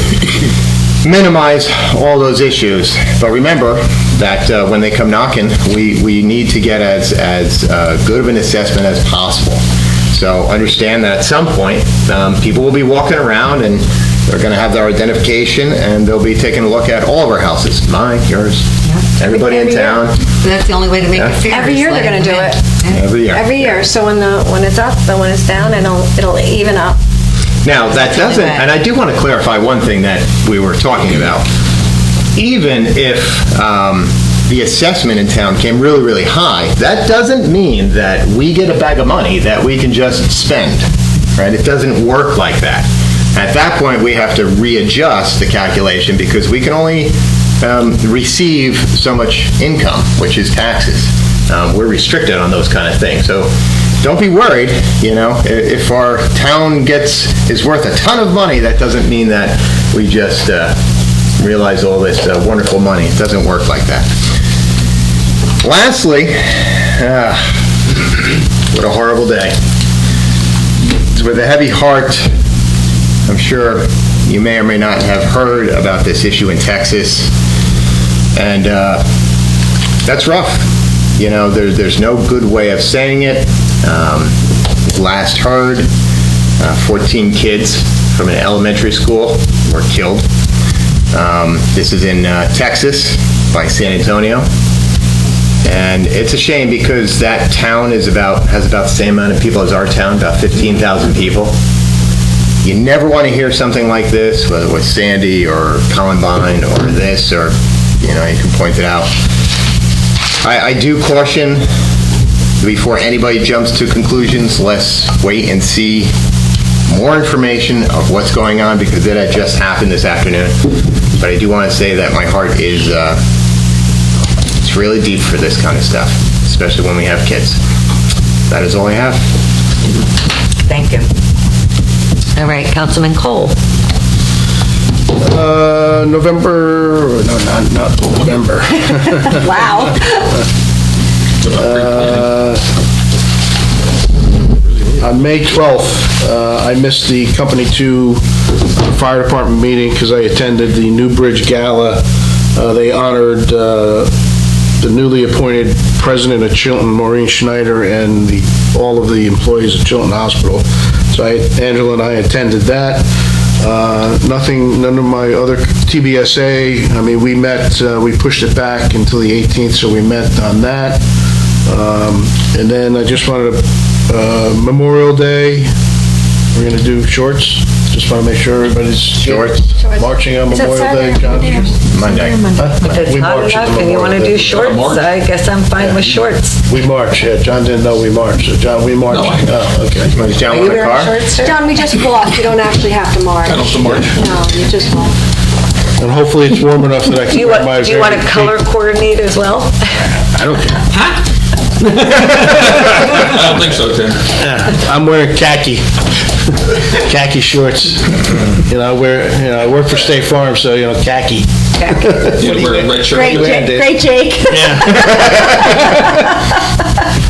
[SPEAKER 6] minimize all those issues. But remember that when they come knocking, we need to get as good of an assessment as possible. So understand that at some point, people will be walking around and they're going to have their identification and they'll be taking a look at all of our houses, mine, yours, everybody in town.
[SPEAKER 1] That's the only way to make it fair.
[SPEAKER 9] Every year they're going to do it.
[SPEAKER 6] Every year.
[SPEAKER 9] Every year. So when it's up and when it's down, it'll even up.
[SPEAKER 6] Now, that doesn't, and I do want to clarify one thing that we were talking about. Even if the assessment in town came really, really high, that doesn't mean that we get a bag of money that we can just spend, right? It doesn't work like that. At that point, we have to readjust the calculation because we can only receive so much income, which is taxes. We're restricted on those kind of things. So don't be worried, if our town is worth a ton of money, that doesn't mean that we just realize all this wonderful money. It doesn't work like that. Lastly, what a horrible day. It's with a heavy heart. I'm sure you may or may not have heard about this issue in Texas, and that's rough. There's no good way of saying it. Last heard, 14 kids from an elementary school were killed. This is in Texas by San Antonio. And it's a shame because that town has about the same amount of people as our town, about 15,000 people. You never want to hear something like this, whether it was Sandy or Columbine or this, or, you can point it out. I do caution, before anybody jumps to conclusions, let's wait and see more information of what's going on, because it had just happened this afternoon. But I do want to say that my heart is it's really deep for this kind of stuff, especially when we have kids. That is all I have.
[SPEAKER 1] Thank you. All right, Councilman Cole.
[SPEAKER 3] Not November.
[SPEAKER 9] Wow.
[SPEAKER 3] On May 12th, I missed the Company 2 Fire Department meeting because I attended the New Bridge Gala. They honored the newly appointed president of Chilton, Maureen Schneider, and all of the employees of Chilton Hospital. So Angela and I attended that. None of my other TBSA, we met, we pushed it back until the 18th, so we met on that. And then I just wanted to, Memorial Day, we're going to do shorts. Just want to make sure everybody's
[SPEAKER 6] Shorts.
[SPEAKER 3] marching on
[SPEAKER 9] Is that
[SPEAKER 3] Memorial Day, John.
[SPEAKER 6] Monday.
[SPEAKER 1] If it's
[SPEAKER 3] We
[SPEAKER 1] hot
[SPEAKER 3] march at
[SPEAKER 1] enough
[SPEAKER 3] the
[SPEAKER 1] and you want to
[SPEAKER 3] Memorial
[SPEAKER 1] do
[SPEAKER 3] Day.
[SPEAKER 1] shorts, I guess I'm fine with shorts.
[SPEAKER 3] We march, yeah. John didn't know we marched. So John, we march. Oh, okay.
[SPEAKER 6] Is John
[SPEAKER 1] Are
[SPEAKER 6] on
[SPEAKER 1] you
[SPEAKER 6] the
[SPEAKER 1] wearing
[SPEAKER 6] car?
[SPEAKER 1] shorts, sir?
[SPEAKER 9] John, we just walk. You don't actually have to march.
[SPEAKER 10] I don't have to march.
[SPEAKER 9] No, you just walk.
[SPEAKER 3] And hopefully it's warm enough that I
[SPEAKER 1] Do
[SPEAKER 3] can
[SPEAKER 1] you
[SPEAKER 3] wear my
[SPEAKER 1] want to
[SPEAKER 3] very
[SPEAKER 1] color
[SPEAKER 3] pink-
[SPEAKER 1] coordinate as well?
[SPEAKER 3] I don't care.
[SPEAKER 10] I don't think so, Tim.
[SPEAKER 3] I'm wearing khaki shorts. I work for State Farm, so, khaki.
[SPEAKER 10] You wear a red shirt.
[SPEAKER 9] Great, Jake.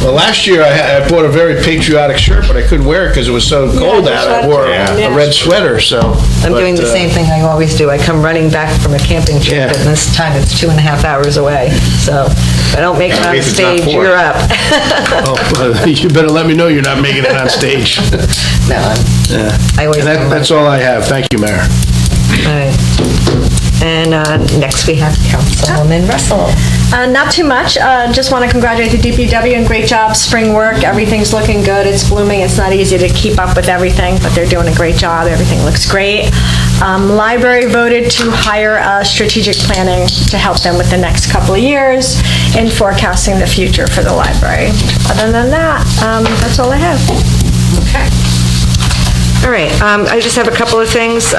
[SPEAKER 3] Well, last year I bought a very patriotic shirt, but I couldn't wear it because it was so cold out. I wore a red sweater, so.
[SPEAKER 1] I'm doing the same thing I always do. I come running back from a camping trip,
[SPEAKER 3] Yeah.
[SPEAKER 1] and this time it's 2.5 hours away. So if I don't make it on
[SPEAKER 6] least it's not
[SPEAKER 1] stage,
[SPEAKER 6] 4.
[SPEAKER 1] you're up.
[SPEAKER 3] Oh, you better let me know you're not making it on stage.
[SPEAKER 1] No, I always.
[SPEAKER 3] And that's all I have. Thank you, Mayor.
[SPEAKER 1] All right. And next we have Councilwoman Russell.
[SPEAKER 9] Not too much. Just want to congratulate the DPW and great job, spring work. Everything's looking good. It's blooming. It's not easy to keep up with everything, but they're doing a great job. Everything looks great. Library voted to hire strategic planning to help them with the next couple of years in forecasting the future for the library. Other than that, that's all I have.
[SPEAKER 1] Okay. All right, I just have a couple of things.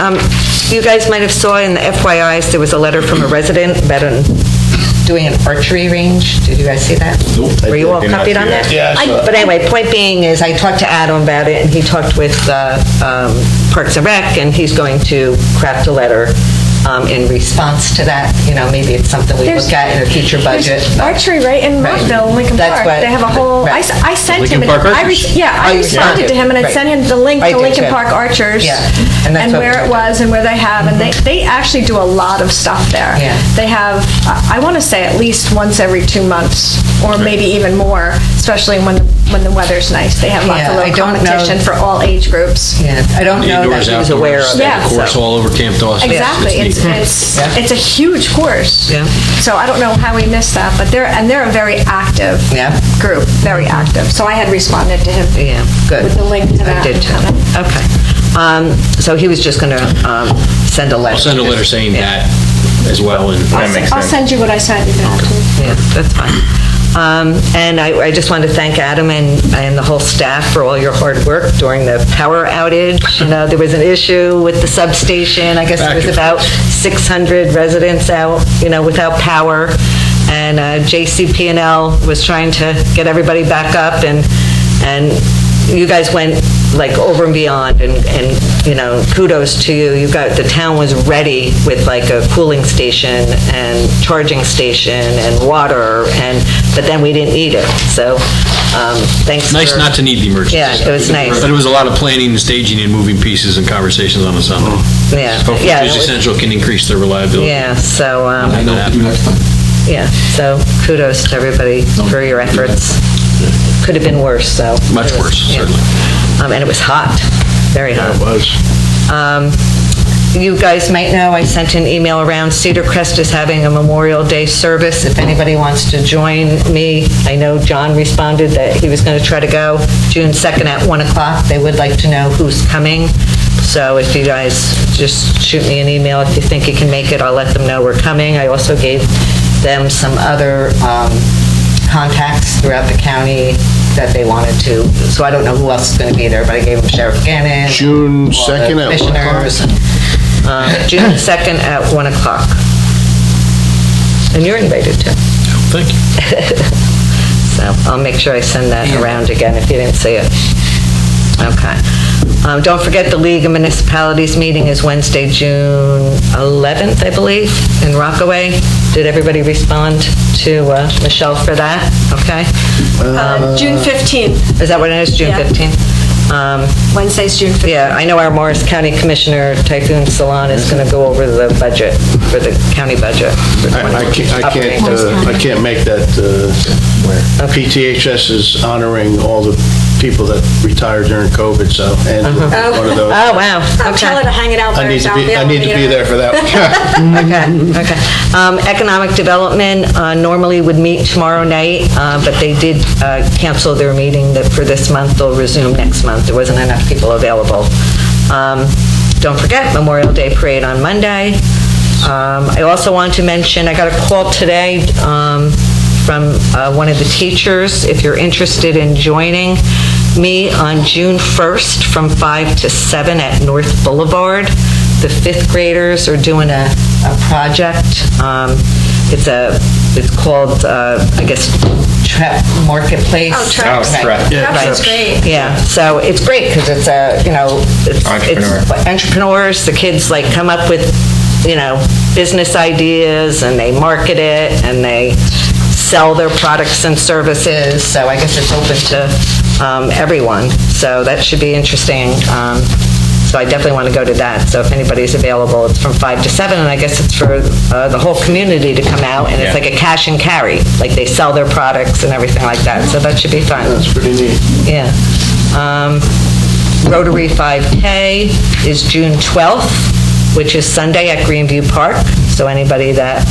[SPEAKER 1] You guys might have saw in the FYIs, there was a letter from a resident about doing an archery range. Did you guys see that?
[SPEAKER 6] Nope.
[SPEAKER 1] Were you all
[SPEAKER 6] I did not
[SPEAKER 1] copied
[SPEAKER 6] see
[SPEAKER 1] on
[SPEAKER 6] that.
[SPEAKER 1] that?
[SPEAKER 3] Yeah, I saw it.
[SPEAKER 1] But anyway, point being is, I talked to Adam about it, and he talked with Parks and Rec, and he's going to craft a letter in response to that. Maybe it's something we look at in a future budget.
[SPEAKER 9] There's archery right in Montville, Lincoln
[SPEAKER 1] That's
[SPEAKER 9] Park.
[SPEAKER 1] what-
[SPEAKER 9] They have a whole,
[SPEAKER 1] right.
[SPEAKER 9] I sent him,
[SPEAKER 8] Lincoln Park
[SPEAKER 9] I
[SPEAKER 8] Archers?
[SPEAKER 9] I responded to him and I
[SPEAKER 1] Right.
[SPEAKER 9] sent him the link
[SPEAKER 1] I
[SPEAKER 9] to
[SPEAKER 1] did
[SPEAKER 9] Lincoln
[SPEAKER 1] too.
[SPEAKER 9] Park Archers.
[SPEAKER 1] Yeah. And that's
[SPEAKER 9] And
[SPEAKER 1] what
[SPEAKER 9] where
[SPEAKER 1] we
[SPEAKER 9] it was and where they have, and they actually do a lot of stuff there.
[SPEAKER 1] Yeah.
[SPEAKER 9] They have, I want to say at least once every 2 months, or maybe even more, especially when the weather's nice. They have lots
[SPEAKER 1] Yeah,
[SPEAKER 9] of
[SPEAKER 1] I
[SPEAKER 9] little
[SPEAKER 1] don't know-
[SPEAKER 9] competition for all age groups.
[SPEAKER 1] Yeah, I don't know that
[SPEAKER 8] Indoors,
[SPEAKER 1] he was
[SPEAKER 8] outdoors,
[SPEAKER 1] aware of it.
[SPEAKER 9] Yeah.
[SPEAKER 8] Course
[SPEAKER 1] so.
[SPEAKER 8] all over Camp Dawson.
[SPEAKER 9] Exactly.
[SPEAKER 8] It's neat.
[SPEAKER 9] It's a huge course.
[SPEAKER 1] Yeah.
[SPEAKER 9] So I don't know how we missed that, but they're a very active
[SPEAKER 1] Yeah.
[SPEAKER 9] group, very active. So I had responded to him.
[SPEAKER 1] Yeah, good.
[SPEAKER 9] With the link to that.
[SPEAKER 1] I did too. Okay. So he was just going to send a letter.
[SPEAKER 8] I'll send a letter saying that as well, and
[SPEAKER 9] I'll send you what I sent you.
[SPEAKER 1] Yeah, that's fine. And I just want to thank Adam and the whole staff for all your hard work during the power outage. There was an issue with the substation. I guess there was about 600 residents out, without power. And JCP&L was trying to get everybody back up, and you guys went over and beyond, and kudos to you. The town was ready with a cooling station and charging station and water, but then we didn't need it. So thanks.
[SPEAKER 8] nice not to need the emergency.
[SPEAKER 1] Yeah, it was nice.
[SPEAKER 8] But it was a lot of planning and staging and moving pieces and conversations on the Sunday.
[SPEAKER 1] Yeah.
[SPEAKER 8] Hopefully,
[SPEAKER 1] Yeah,
[SPEAKER 8] Jersey Central can increase their reliability.
[SPEAKER 1] Yeah, so,
[SPEAKER 10] I know what to do next time.
[SPEAKER 1] yeah, so kudos to everybody for your efforts. Could have been worse, so.
[SPEAKER 8] Much worse,
[SPEAKER 1] Yeah.
[SPEAKER 8] certainly.
[SPEAKER 1] And it was hot, very hot.
[SPEAKER 3] It was.
[SPEAKER 1] You guys might know, I sent an email around, Cedar Crest is having a Memorial Day service. If anybody wants to join me, I know John responded that he was going to try to go June 2nd at 1 o'clock. They would like to know who's coming. So if you guys just shoot me an email if you think you can make it, I'll let them know we're coming. I also gave them some other contacts throughout the county that they wanted to. So I don't know who else is going to be there, but I gave them Sheriff Gannon.
[SPEAKER 3] June
[SPEAKER 1] all the
[SPEAKER 3] 2nd at 1 o'clock?
[SPEAKER 1] commissioners. June 2nd at 1 o'clock. And you're invited too.
[SPEAKER 8] Thank you.
[SPEAKER 1] So I'll make sure I send that around again if you didn't see it. Okay. Don't forget the League of Municipalities meeting is Wednesday, June 11th, I believe, in Rockaway. Did everybody respond to Michelle for that? Okay.
[SPEAKER 9] June 15th.
[SPEAKER 1] Is that what it is, June
[SPEAKER 9] Yeah.
[SPEAKER 1] 15th?
[SPEAKER 9] Wednesday's June 15th.
[SPEAKER 1] Yeah, I know our Morris County Commissioner, Typhoon Salon, is going to go over the budget, for the county budget. for
[SPEAKER 3] I can't make that. PTHS is honoring all the people that retired during COVID, so, and one of those.
[SPEAKER 1] Oh, wow.
[SPEAKER 9] I'll tell her to hang it out by
[SPEAKER 3] I need to
[SPEAKER 9] herself.
[SPEAKER 3] be, I need to be there for that one.
[SPEAKER 1] Okay. Economic Development normally would meet tomorrow night, but they did cancel their meeting for this month. They'll resume next month. There wasn't enough people available. Don't forget Memorial Day Parade on Monday. I also want to mention, I got a call today from one of the teachers. If you're interested in joining me on June 1st from 5 to 7 at North Boulevard, the fifth graders are doing a project. It's called, I guess, Trap Marketplace.
[SPEAKER 9] Oh, Trap.
[SPEAKER 1] Right.
[SPEAKER 9] Trap is great.
[SPEAKER 1] Yeah, so it's great because it's it's entrepreneurs. The kids come up with, business ideas and they market it and they sell their products and services. So I guess it's open to everyone. So that should be interesting. So I definitely want to go to that. So if anybody's available, it's from 5 to 7, and I guess it's for the whole community to come out, and it's like a cash and carry. Like they sell their products and everything like that. So that should be fun.
[SPEAKER 3] That's pretty neat.
[SPEAKER 1] Yeah. Rotary 5K is June 12th, which is Sunday at Greenview Park. So anybody that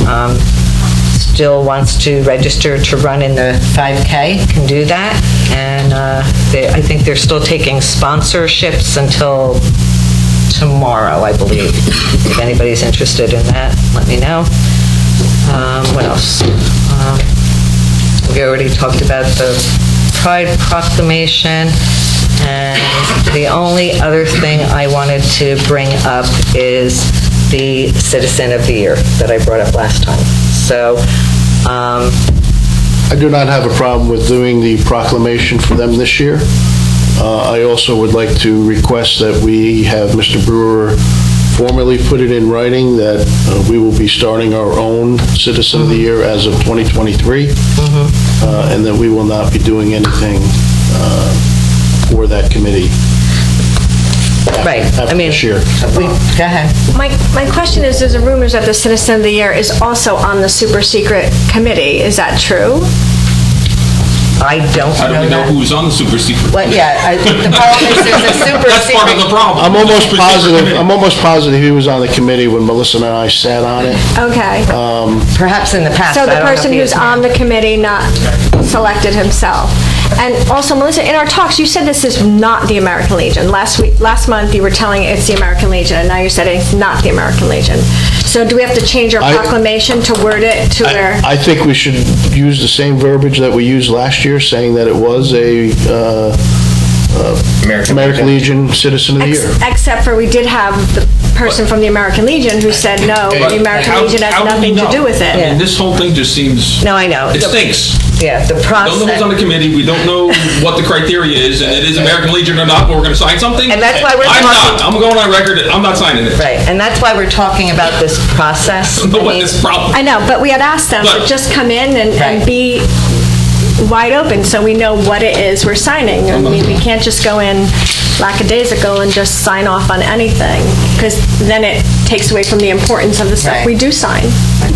[SPEAKER 1] still wants to register to run in the 5K can do that. And I think they're still taking sponsorships until tomorrow, I believe. If anybody's interested in that, let me know. What else? We already talked about the Pride Proclamation, and the only other thing I wanted to bring up is the Citizen of the Year that I brought up last time. So,
[SPEAKER 3] I do not have a problem with doing the proclamation for them this year. I also would like to request that we have Mr. Brewer formally put it in writing that we will be starting our own Citizen of the Year as of 2023, and that we will not be doing anything for that committee
[SPEAKER 1] Right,
[SPEAKER 3] after this year.
[SPEAKER 1] Go ahead.
[SPEAKER 9] My question is, there's a rumors that the Citizen of the Year is also on the super secret committee. Is that true?
[SPEAKER 1] I don't
[SPEAKER 10] I don't
[SPEAKER 1] know
[SPEAKER 10] even know
[SPEAKER 1] that.
[SPEAKER 10] who's on the super secret.
[SPEAKER 1] Well, yeah, the problem is there's a super
[SPEAKER 10] That's part of the
[SPEAKER 1] secret.
[SPEAKER 10] problem.
[SPEAKER 3] I'm almost
[SPEAKER 10] Super secret
[SPEAKER 3] positive,
[SPEAKER 10] committee.
[SPEAKER 3] I'm almost positive he was on the committee when Melissa and I sat on it.
[SPEAKER 9] Okay.
[SPEAKER 1] Perhaps in the past.
[SPEAKER 9] So
[SPEAKER 1] but I
[SPEAKER 9] the
[SPEAKER 1] don't know
[SPEAKER 9] person
[SPEAKER 1] if he
[SPEAKER 9] who's
[SPEAKER 1] is now.
[SPEAKER 9] on the committee not selected himself. And also, Melissa, in our talks, you said this is not the American Legion. Last month, you were telling it's the American Legion, and now you're saying it's not the American Legion. So do we have to change our proclamation to word it to where?
[SPEAKER 3] I think we should use the same verbiage that we used last year, saying that it was a American Legion Citizen of the Year.
[SPEAKER 9] Except for we did have the person from the American Legion who said, no,
[SPEAKER 10] But
[SPEAKER 9] the American
[SPEAKER 10] how-
[SPEAKER 9] Legion
[SPEAKER 10] how
[SPEAKER 9] has
[SPEAKER 10] do we
[SPEAKER 9] nothing to
[SPEAKER 10] know?
[SPEAKER 9] do with
[SPEAKER 10] I
[SPEAKER 9] it.
[SPEAKER 10] mean, this whole thing just seems,
[SPEAKER 1] No, I know.
[SPEAKER 10] it stinks.
[SPEAKER 1] Yeah, the
[SPEAKER 10] We don't know who's on
[SPEAKER 1] process.
[SPEAKER 10] the committee, we don't know what the criteria is, and it is American Legion or not, but we're gonna sign something?
[SPEAKER 1] And that's why we're
[SPEAKER 10] I'm
[SPEAKER 1] talking-
[SPEAKER 10] not, I'm going on record, I'm not signing it.
[SPEAKER 1] Right, and that's why we're talking about this process.
[SPEAKER 10] I don't know
[SPEAKER 1] I
[SPEAKER 10] what
[SPEAKER 1] mean,
[SPEAKER 10] this problem.
[SPEAKER 9] I know, but we had asked them to
[SPEAKER 10] But-
[SPEAKER 9] just come in and
[SPEAKER 1] Right.
[SPEAKER 9] be wide open so we know what it is we're signing. I mean, we can't just go in lackadaisical and just sign off on anything, because then it takes away from the importance of the stuff
[SPEAKER 1] Right.
[SPEAKER 9] we do sign.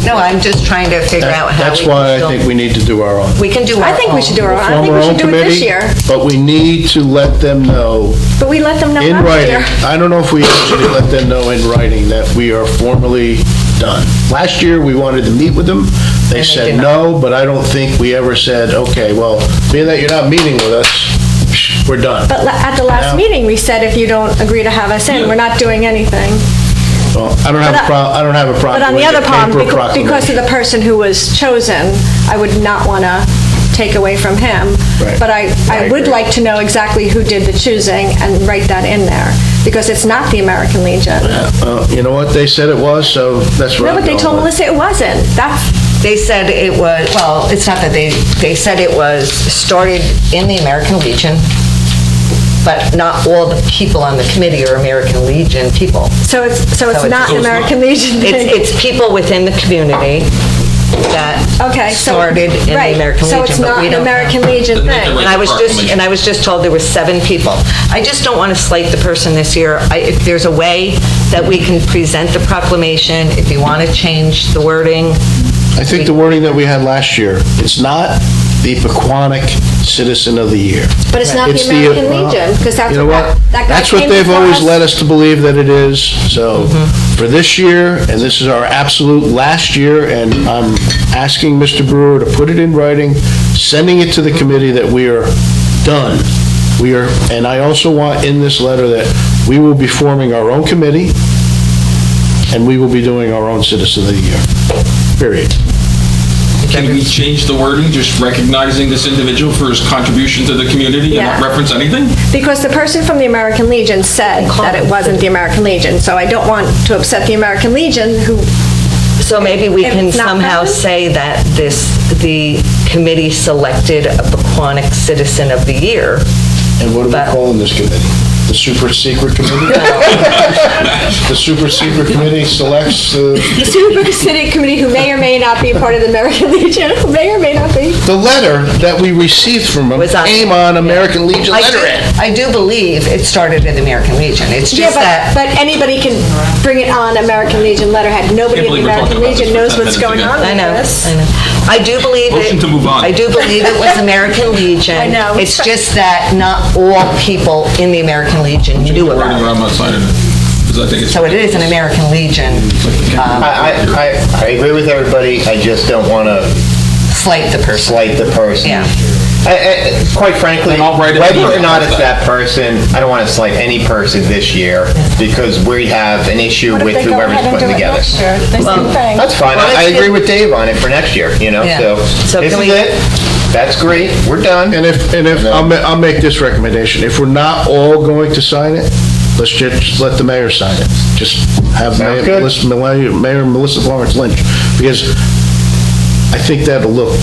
[SPEAKER 1] No, I'm just trying to figure out how.
[SPEAKER 3] That's
[SPEAKER 1] we
[SPEAKER 3] why I
[SPEAKER 1] can
[SPEAKER 3] think
[SPEAKER 1] still-
[SPEAKER 3] we need to do our own.
[SPEAKER 1] We can do our
[SPEAKER 9] I think we
[SPEAKER 1] own.
[SPEAKER 9] should do our own. I
[SPEAKER 3] Form
[SPEAKER 9] think
[SPEAKER 3] our
[SPEAKER 9] we
[SPEAKER 3] own
[SPEAKER 9] should do it this
[SPEAKER 3] committee,
[SPEAKER 9] year.
[SPEAKER 3] but we need to let them know
[SPEAKER 9] But we let them know
[SPEAKER 3] in
[SPEAKER 9] last
[SPEAKER 3] writing.
[SPEAKER 9] year.
[SPEAKER 3] I don't know if we actually let them know in writing that we are formally done. Last year, we wanted to meet with them. They
[SPEAKER 1] And they
[SPEAKER 3] said
[SPEAKER 1] did not.
[SPEAKER 3] no, but I don't think we ever said, okay, well, being that you're not meeting with us, we're done.
[SPEAKER 9] But at the last
[SPEAKER 3] Now-
[SPEAKER 9] meeting, we said if you don't agree to have us in, we're not doing anything.
[SPEAKER 3] Well, I don't have a problem.
[SPEAKER 9] But on the other problem,
[SPEAKER 3] paper
[SPEAKER 9] because of
[SPEAKER 3] proclamation.
[SPEAKER 9] the person who was chosen, I would not want to take away from him.
[SPEAKER 3] Right.
[SPEAKER 9] But I would
[SPEAKER 3] agree.
[SPEAKER 9] like to know exactly who did the choosing and write that in there, because it's not the American Legion.
[SPEAKER 3] You know what, they said it was, so that's what
[SPEAKER 9] No,
[SPEAKER 3] I'm
[SPEAKER 9] but they
[SPEAKER 3] going
[SPEAKER 9] told
[SPEAKER 3] with.
[SPEAKER 9] Melissa it wasn't. That's,
[SPEAKER 1] They said it was, well, it's not that they said it was started in the American Legion, but not all the people on the committee are American Legion people.
[SPEAKER 9] so it's not
[SPEAKER 10] So it's
[SPEAKER 9] American
[SPEAKER 10] not.
[SPEAKER 9] Legion thing.
[SPEAKER 1] It's people within the community that
[SPEAKER 9] Okay, so.
[SPEAKER 1] started in the
[SPEAKER 9] right,
[SPEAKER 1] American Legion,
[SPEAKER 9] So it's
[SPEAKER 1] but
[SPEAKER 9] not
[SPEAKER 1] we
[SPEAKER 9] an
[SPEAKER 1] don't know.
[SPEAKER 9] American Legion
[SPEAKER 10] Then they
[SPEAKER 9] thing.
[SPEAKER 10] can
[SPEAKER 1] And I was just told there were 7 people. I just don't want to slight the person this year. If there's a way that we can present the proclamation, if you want to change the wording,
[SPEAKER 3] I think the wording that we had last year, it's not the Pequannock Citizen of the Year.
[SPEAKER 9] But it's not the
[SPEAKER 3] It's
[SPEAKER 9] American
[SPEAKER 3] well,
[SPEAKER 9] Legion, because that's
[SPEAKER 3] you know
[SPEAKER 9] what that guy
[SPEAKER 3] That's what
[SPEAKER 9] came
[SPEAKER 3] they've
[SPEAKER 9] before
[SPEAKER 3] always
[SPEAKER 9] us.
[SPEAKER 3] led us to believe that it is. So for this year, and this is our absolute last year, and I'm asking Mr. Brewer to put it in writing, sending it to the committee that we are done. We are, and I also want in this letter that we will be forming our own committee, and we will be doing our own Citizen of the Year. Period.
[SPEAKER 10] Can we change the wording, just recognizing this individual for his contribution to the community and not
[SPEAKER 9] Yeah.
[SPEAKER 10] reference anything?
[SPEAKER 9] Because the person from the American Legion said that it wasn't the American Legion, so I don't want to upset the American Legion, who,
[SPEAKER 1] so maybe we
[SPEAKER 9] If
[SPEAKER 1] can
[SPEAKER 9] it's not
[SPEAKER 1] somehow
[SPEAKER 9] present?
[SPEAKER 1] say that the committee selected a Pequannock Citizen of the Year.
[SPEAKER 3] And what are
[SPEAKER 1] But-
[SPEAKER 3] we calling this committee? The Super Secret Committee? The Super Secret Committee selects
[SPEAKER 9] the Super City Committee, who may or may not be part of the American Legion, who may or may not be.
[SPEAKER 3] the letter that we received from them
[SPEAKER 1] Was on-
[SPEAKER 3] came on American Legion letterhead.
[SPEAKER 1] I do believe it started in the American Legion. It's
[SPEAKER 9] Yeah,
[SPEAKER 1] just that.
[SPEAKER 9] but anybody can bring it on American Legion letterhead. Nobody in the
[SPEAKER 10] believe we're
[SPEAKER 9] American
[SPEAKER 10] talking about
[SPEAKER 9] Legion
[SPEAKER 10] this for
[SPEAKER 9] knows
[SPEAKER 10] 10
[SPEAKER 9] what's
[SPEAKER 10] minutes
[SPEAKER 9] going on
[SPEAKER 10] again.
[SPEAKER 1] I know,
[SPEAKER 9] with this.
[SPEAKER 1] I know. I do believe it.
[SPEAKER 10] Motion to move on.
[SPEAKER 1] I do believe it was American Legion.
[SPEAKER 9] I know.
[SPEAKER 1] It's just that not all people in the American Legion knew
[SPEAKER 10] Wording
[SPEAKER 1] about
[SPEAKER 10] where
[SPEAKER 1] it.
[SPEAKER 10] I'm not signing it, because I think it's...
[SPEAKER 1] So it is an American Legion
[SPEAKER 6] I agree with everybody, I just don't want to
[SPEAKER 1] slight the person.
[SPEAKER 6] slight the person.
[SPEAKER 1] Yeah.
[SPEAKER 6] Quite frankly,
[SPEAKER 10] Then I'll write it
[SPEAKER 6] whether or
[SPEAKER 10] down.
[SPEAKER 6] not it's that person, I don't want to slight any person this year, because we have an issue
[SPEAKER 9] What if
[SPEAKER 6] with
[SPEAKER 9] they go
[SPEAKER 6] whoever's
[SPEAKER 9] ahead and
[SPEAKER 6] putting
[SPEAKER 9] do it
[SPEAKER 6] together.
[SPEAKER 9] next year? The same thing.
[SPEAKER 6] That's fine,
[SPEAKER 1] Well,
[SPEAKER 6] I
[SPEAKER 1] let's
[SPEAKER 6] agree
[SPEAKER 1] get-
[SPEAKER 6] with Dave on it for next year, you know,
[SPEAKER 1] Yeah.
[SPEAKER 6] so
[SPEAKER 1] So
[SPEAKER 6] this
[SPEAKER 1] can
[SPEAKER 6] is
[SPEAKER 1] we-
[SPEAKER 6] it, that's great, we're done.
[SPEAKER 3] And if, I'll make this recommendation, if we're not all going to sign it, let's just let the mayor sign it. Just have
[SPEAKER 6] Sounds good.
[SPEAKER 3] Mayor Melissa Florence Lynch, because I think that'll look,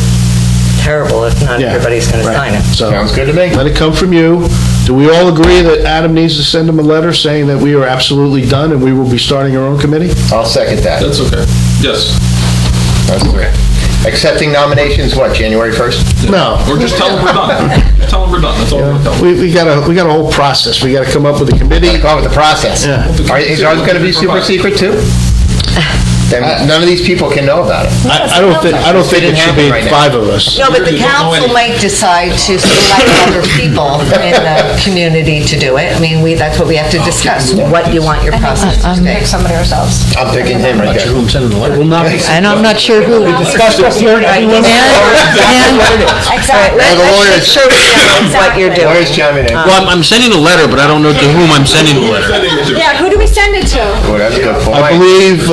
[SPEAKER 1] Terrible if not
[SPEAKER 3] yeah.
[SPEAKER 1] everybody's going to
[SPEAKER 3] right.
[SPEAKER 1] sign it.
[SPEAKER 3] So,
[SPEAKER 6] Sounds good to me.
[SPEAKER 3] let it come from you, Do we all agree that Adam needs to send him a letter saying that we are absolutely done and we will be starting our own committee?
[SPEAKER 6] I'll second that.
[SPEAKER 10] That's okay. Yes.
[SPEAKER 6] That's great. Accepting nominations, what, January 1st?
[SPEAKER 3] No.
[SPEAKER 10] Or just tell them we're done. Just tell them we're done. That's all we're telling.
[SPEAKER 3] We got a whole process. We got to come up with a committee.
[SPEAKER 6] Go on with the process.
[SPEAKER 3] Yeah.
[SPEAKER 6] Is ours going to be super secret too? Then none of these people can know about it.
[SPEAKER 3] I don't think it should be
[SPEAKER 6] Right now.
[SPEAKER 3] 5 of us.
[SPEAKER 1] No, but the council might decide to select other people in the community to do it. I mean, that's what we have to discuss, what you want your process to be.
[SPEAKER 9] Pick somebody ourselves.
[SPEAKER 6] I'm picking him right there.
[SPEAKER 2] And I'm not sure who.
[SPEAKER 1] Exactly. Let's make sure we know what you're
[SPEAKER 6] Lawyers
[SPEAKER 1] doing.
[SPEAKER 6] chiming in.
[SPEAKER 8] Well, I'm sending a letter, but I don't know to whom I'm sending the letter.
[SPEAKER 9] Yeah, who do we send it to?
[SPEAKER 6] Oh, that's a good point.
[SPEAKER 3] I believe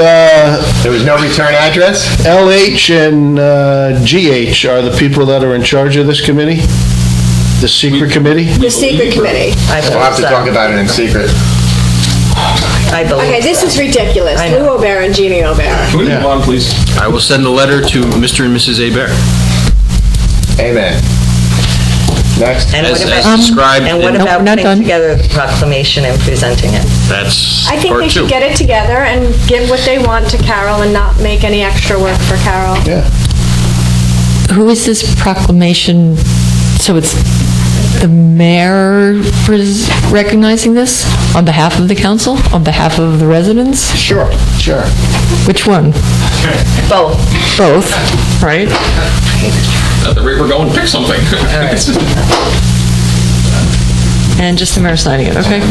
[SPEAKER 6] There was no return address?
[SPEAKER 3] LH and GH are the people that are in charge of this committee, the secret committee.
[SPEAKER 9] The secret committee.
[SPEAKER 6] We'll have to talk about it in secret.
[SPEAKER 1] I believe.
[SPEAKER 9] Okay, this is ridiculous.
[SPEAKER 1] I know.
[SPEAKER 9] Lou Aubert and Jeannie Aubert.
[SPEAKER 10] Can we move on, please?
[SPEAKER 8] I will send a letter to Mr. and Mrs. Hebert.
[SPEAKER 6] Amen. Next.
[SPEAKER 1] And what
[SPEAKER 8] As
[SPEAKER 1] about,
[SPEAKER 8] described,
[SPEAKER 1] and what
[SPEAKER 8] in-
[SPEAKER 1] about
[SPEAKER 2] not
[SPEAKER 1] putting
[SPEAKER 2] done.
[SPEAKER 1] together the proclamation and presenting it?
[SPEAKER 8] that's
[SPEAKER 9] I think
[SPEAKER 8] part
[SPEAKER 9] they should
[SPEAKER 8] 2.
[SPEAKER 9] get it together and give what they want to Carol and not make any extra work for Carol.
[SPEAKER 3] Yeah.
[SPEAKER 2] Who is this proclamation? So it's the mayor recognizing this on behalf of the council, on behalf of the residents?
[SPEAKER 3] Sure.
[SPEAKER 2] Which one?
[SPEAKER 1] Both.
[SPEAKER 2] Both, right?
[SPEAKER 10] At the rate we're going, pick something.
[SPEAKER 2] And just the mayor signing it, okay?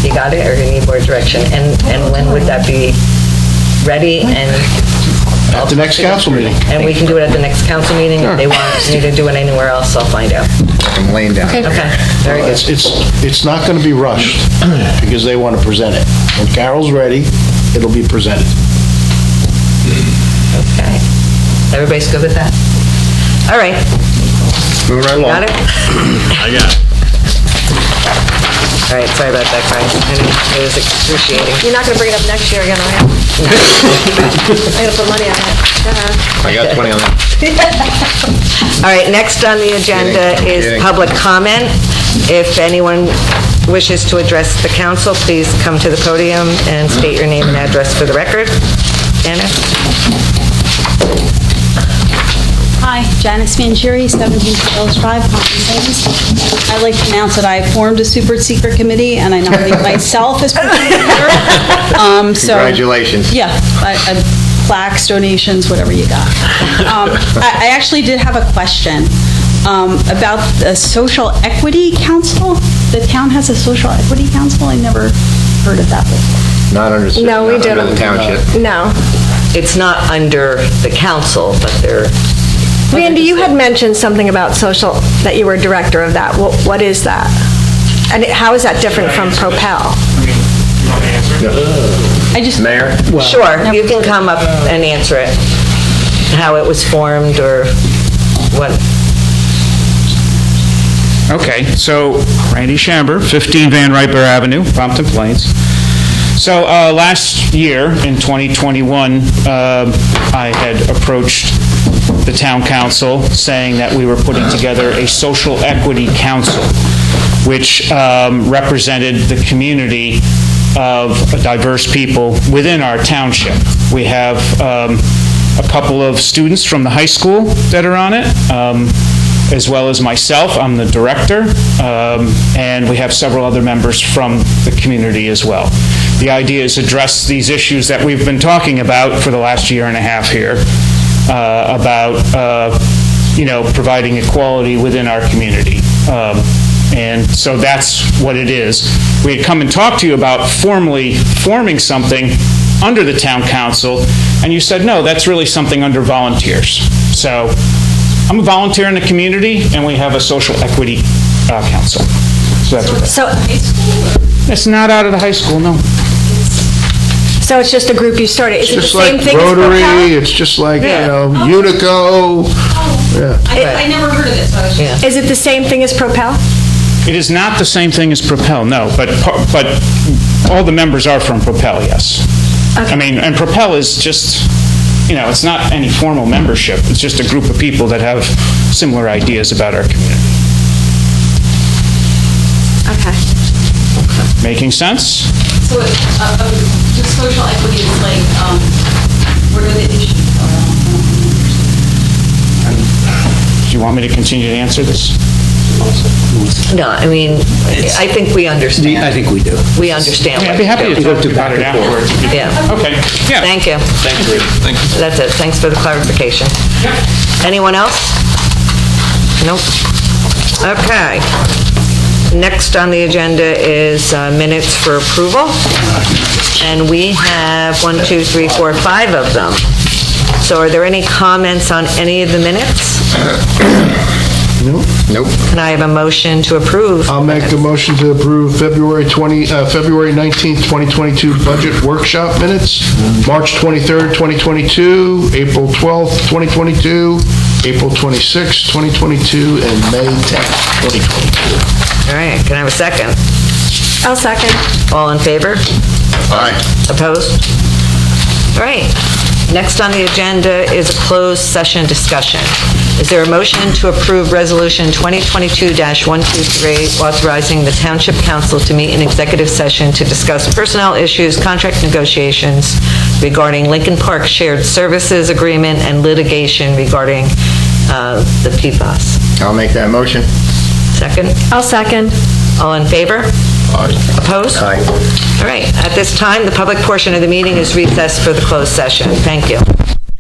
[SPEAKER 1] You got it, or you need more direction? And when would that be ready? And
[SPEAKER 3] At the next council meeting.
[SPEAKER 1] And we can do it at the next council meeting. If they want me to do it anywhere else, I'll find out.
[SPEAKER 6] I'm laying down.
[SPEAKER 1] Okay, very good.
[SPEAKER 3] It's not going to be rushed because they want to present it. When Carol's ready, it'll be presented.
[SPEAKER 1] Okay. Everybody's good with that? All right.
[SPEAKER 6] Moving right along.
[SPEAKER 1] Got it?
[SPEAKER 8] I got it.
[SPEAKER 1] All right, sorry about that, guys. I know it was excruciating.
[SPEAKER 9] You're not going to bring it up next year again, are you? I'm going to put money on it. Go ahead.
[SPEAKER 6] I got 20 on that.
[SPEAKER 1] All right, next on the agenda is
[SPEAKER 6] Kidding.
[SPEAKER 1] public comment. If anyone wishes to address the council, please come to the podium and state your name and address for the record. Janice?
[SPEAKER 12] Hi, Janice Mangieri, 17 Hills Drive, Compton Plains. I'd like to announce that I formed a super secret committee, and I nominate myself as president.
[SPEAKER 6] Congratulations.
[SPEAKER 12] Yeah, plaques, donations, whatever you got. I actually did have a question about the Social Equity Council. The town has a Social Equity Council? I never heard of that before.
[SPEAKER 6] Not under,
[SPEAKER 9] No, we
[SPEAKER 6] not under the
[SPEAKER 9] don't.
[SPEAKER 6] township.
[SPEAKER 9] No.
[SPEAKER 1] It's not under the council, but they're...
[SPEAKER 9] Randy, you had mentioned something about social, that you were director of that. What is that? And how is that different from Propel?
[SPEAKER 12] I just...
[SPEAKER 6] Mayor?
[SPEAKER 1] Sure, you can come up and answer it, how it was formed or what.
[SPEAKER 5] Okay, so Randy Shamber, 15 Van Riper Avenue, Compton Plains. So last year, in 2021, I had approached the town council saying that we were putting together a social equity council, which represented the community of diverse people within our township. We have a couple of students from the high school that are on it, as well as myself. I'm the director, and we have several other members from the community as well. The idea is to address these issues that we've been talking about for the last year and a half here, about providing equality within our community. And so that's what it is. We had come and talked to you about formally forming something under the town council, and you said, no, that's really something under volunteers. So I'm a volunteer in the community, and we have a social equity council. So that's what
[SPEAKER 9] So,
[SPEAKER 5] it's not out of the high school, no.
[SPEAKER 9] so it's just a group you started. Is it the
[SPEAKER 3] Just
[SPEAKER 9] same
[SPEAKER 3] like
[SPEAKER 9] thing as
[SPEAKER 3] Rotary,
[SPEAKER 9] Propel?
[SPEAKER 3] it's just like, Unico.
[SPEAKER 12] I never heard of it, so I was just...
[SPEAKER 9] Is it the same thing as Propel?
[SPEAKER 5] It is not the same thing as Propel, no, but all the members are from Propel, yes. I mean, and Propel is just, it's not any formal membership. It's just a group of people that have similar ideas about our community.
[SPEAKER 9] Okay.
[SPEAKER 5] Making sense?
[SPEAKER 12] So, the social equity is like, what are the issues?
[SPEAKER 5] Do you want me to continue to answer this?
[SPEAKER 1] No, I mean, I think we understand.
[SPEAKER 7] I think we do.
[SPEAKER 1] We understand.
[SPEAKER 5] I'd be happy to talk about it afterwards.
[SPEAKER 1] Yeah.
[SPEAKER 5] Okay, yeah.
[SPEAKER 1] Thank you.
[SPEAKER 10] Thank you.
[SPEAKER 1] That's it. Thanks for the clarification. Anyone else? Nope. Okay. Next on the agenda is minutes for approval. And we have 5 of them. So are there any comments on any of the minutes?
[SPEAKER 6] Nope.
[SPEAKER 1] Can I have a motion to approve?
[SPEAKER 3] I'll make a motion to approve February 19th, 2022 budget workshop minutes, March 23rd, 2022, April 12th, 2022, April 26th, 2022, and May 10th, 2022.
[SPEAKER 1] All right, can I have a second?
[SPEAKER 9] I'll second.
[SPEAKER 1] All in favor?
[SPEAKER 6] Aye.
[SPEAKER 1] Opposed? All right. Next on the agenda is a closed session discussion. Is there a motion to approve Resolution 2022-123, authorizing the Township Council to meet in executive session to discuss personnel issues, contract negotiations regarding Lincoln Park Shared Services Agreement, and litigation regarding the PFAS?
[SPEAKER 6] I'll make that motion.
[SPEAKER 1] Second?
[SPEAKER 9] I'll second.
[SPEAKER 1] All in favor?
[SPEAKER 10] Aye.
[SPEAKER 1] Opposed?
[SPEAKER 6] Aye.
[SPEAKER 1] All right. At this time, the public portion of the meeting is recessed for the closed session. Thank you.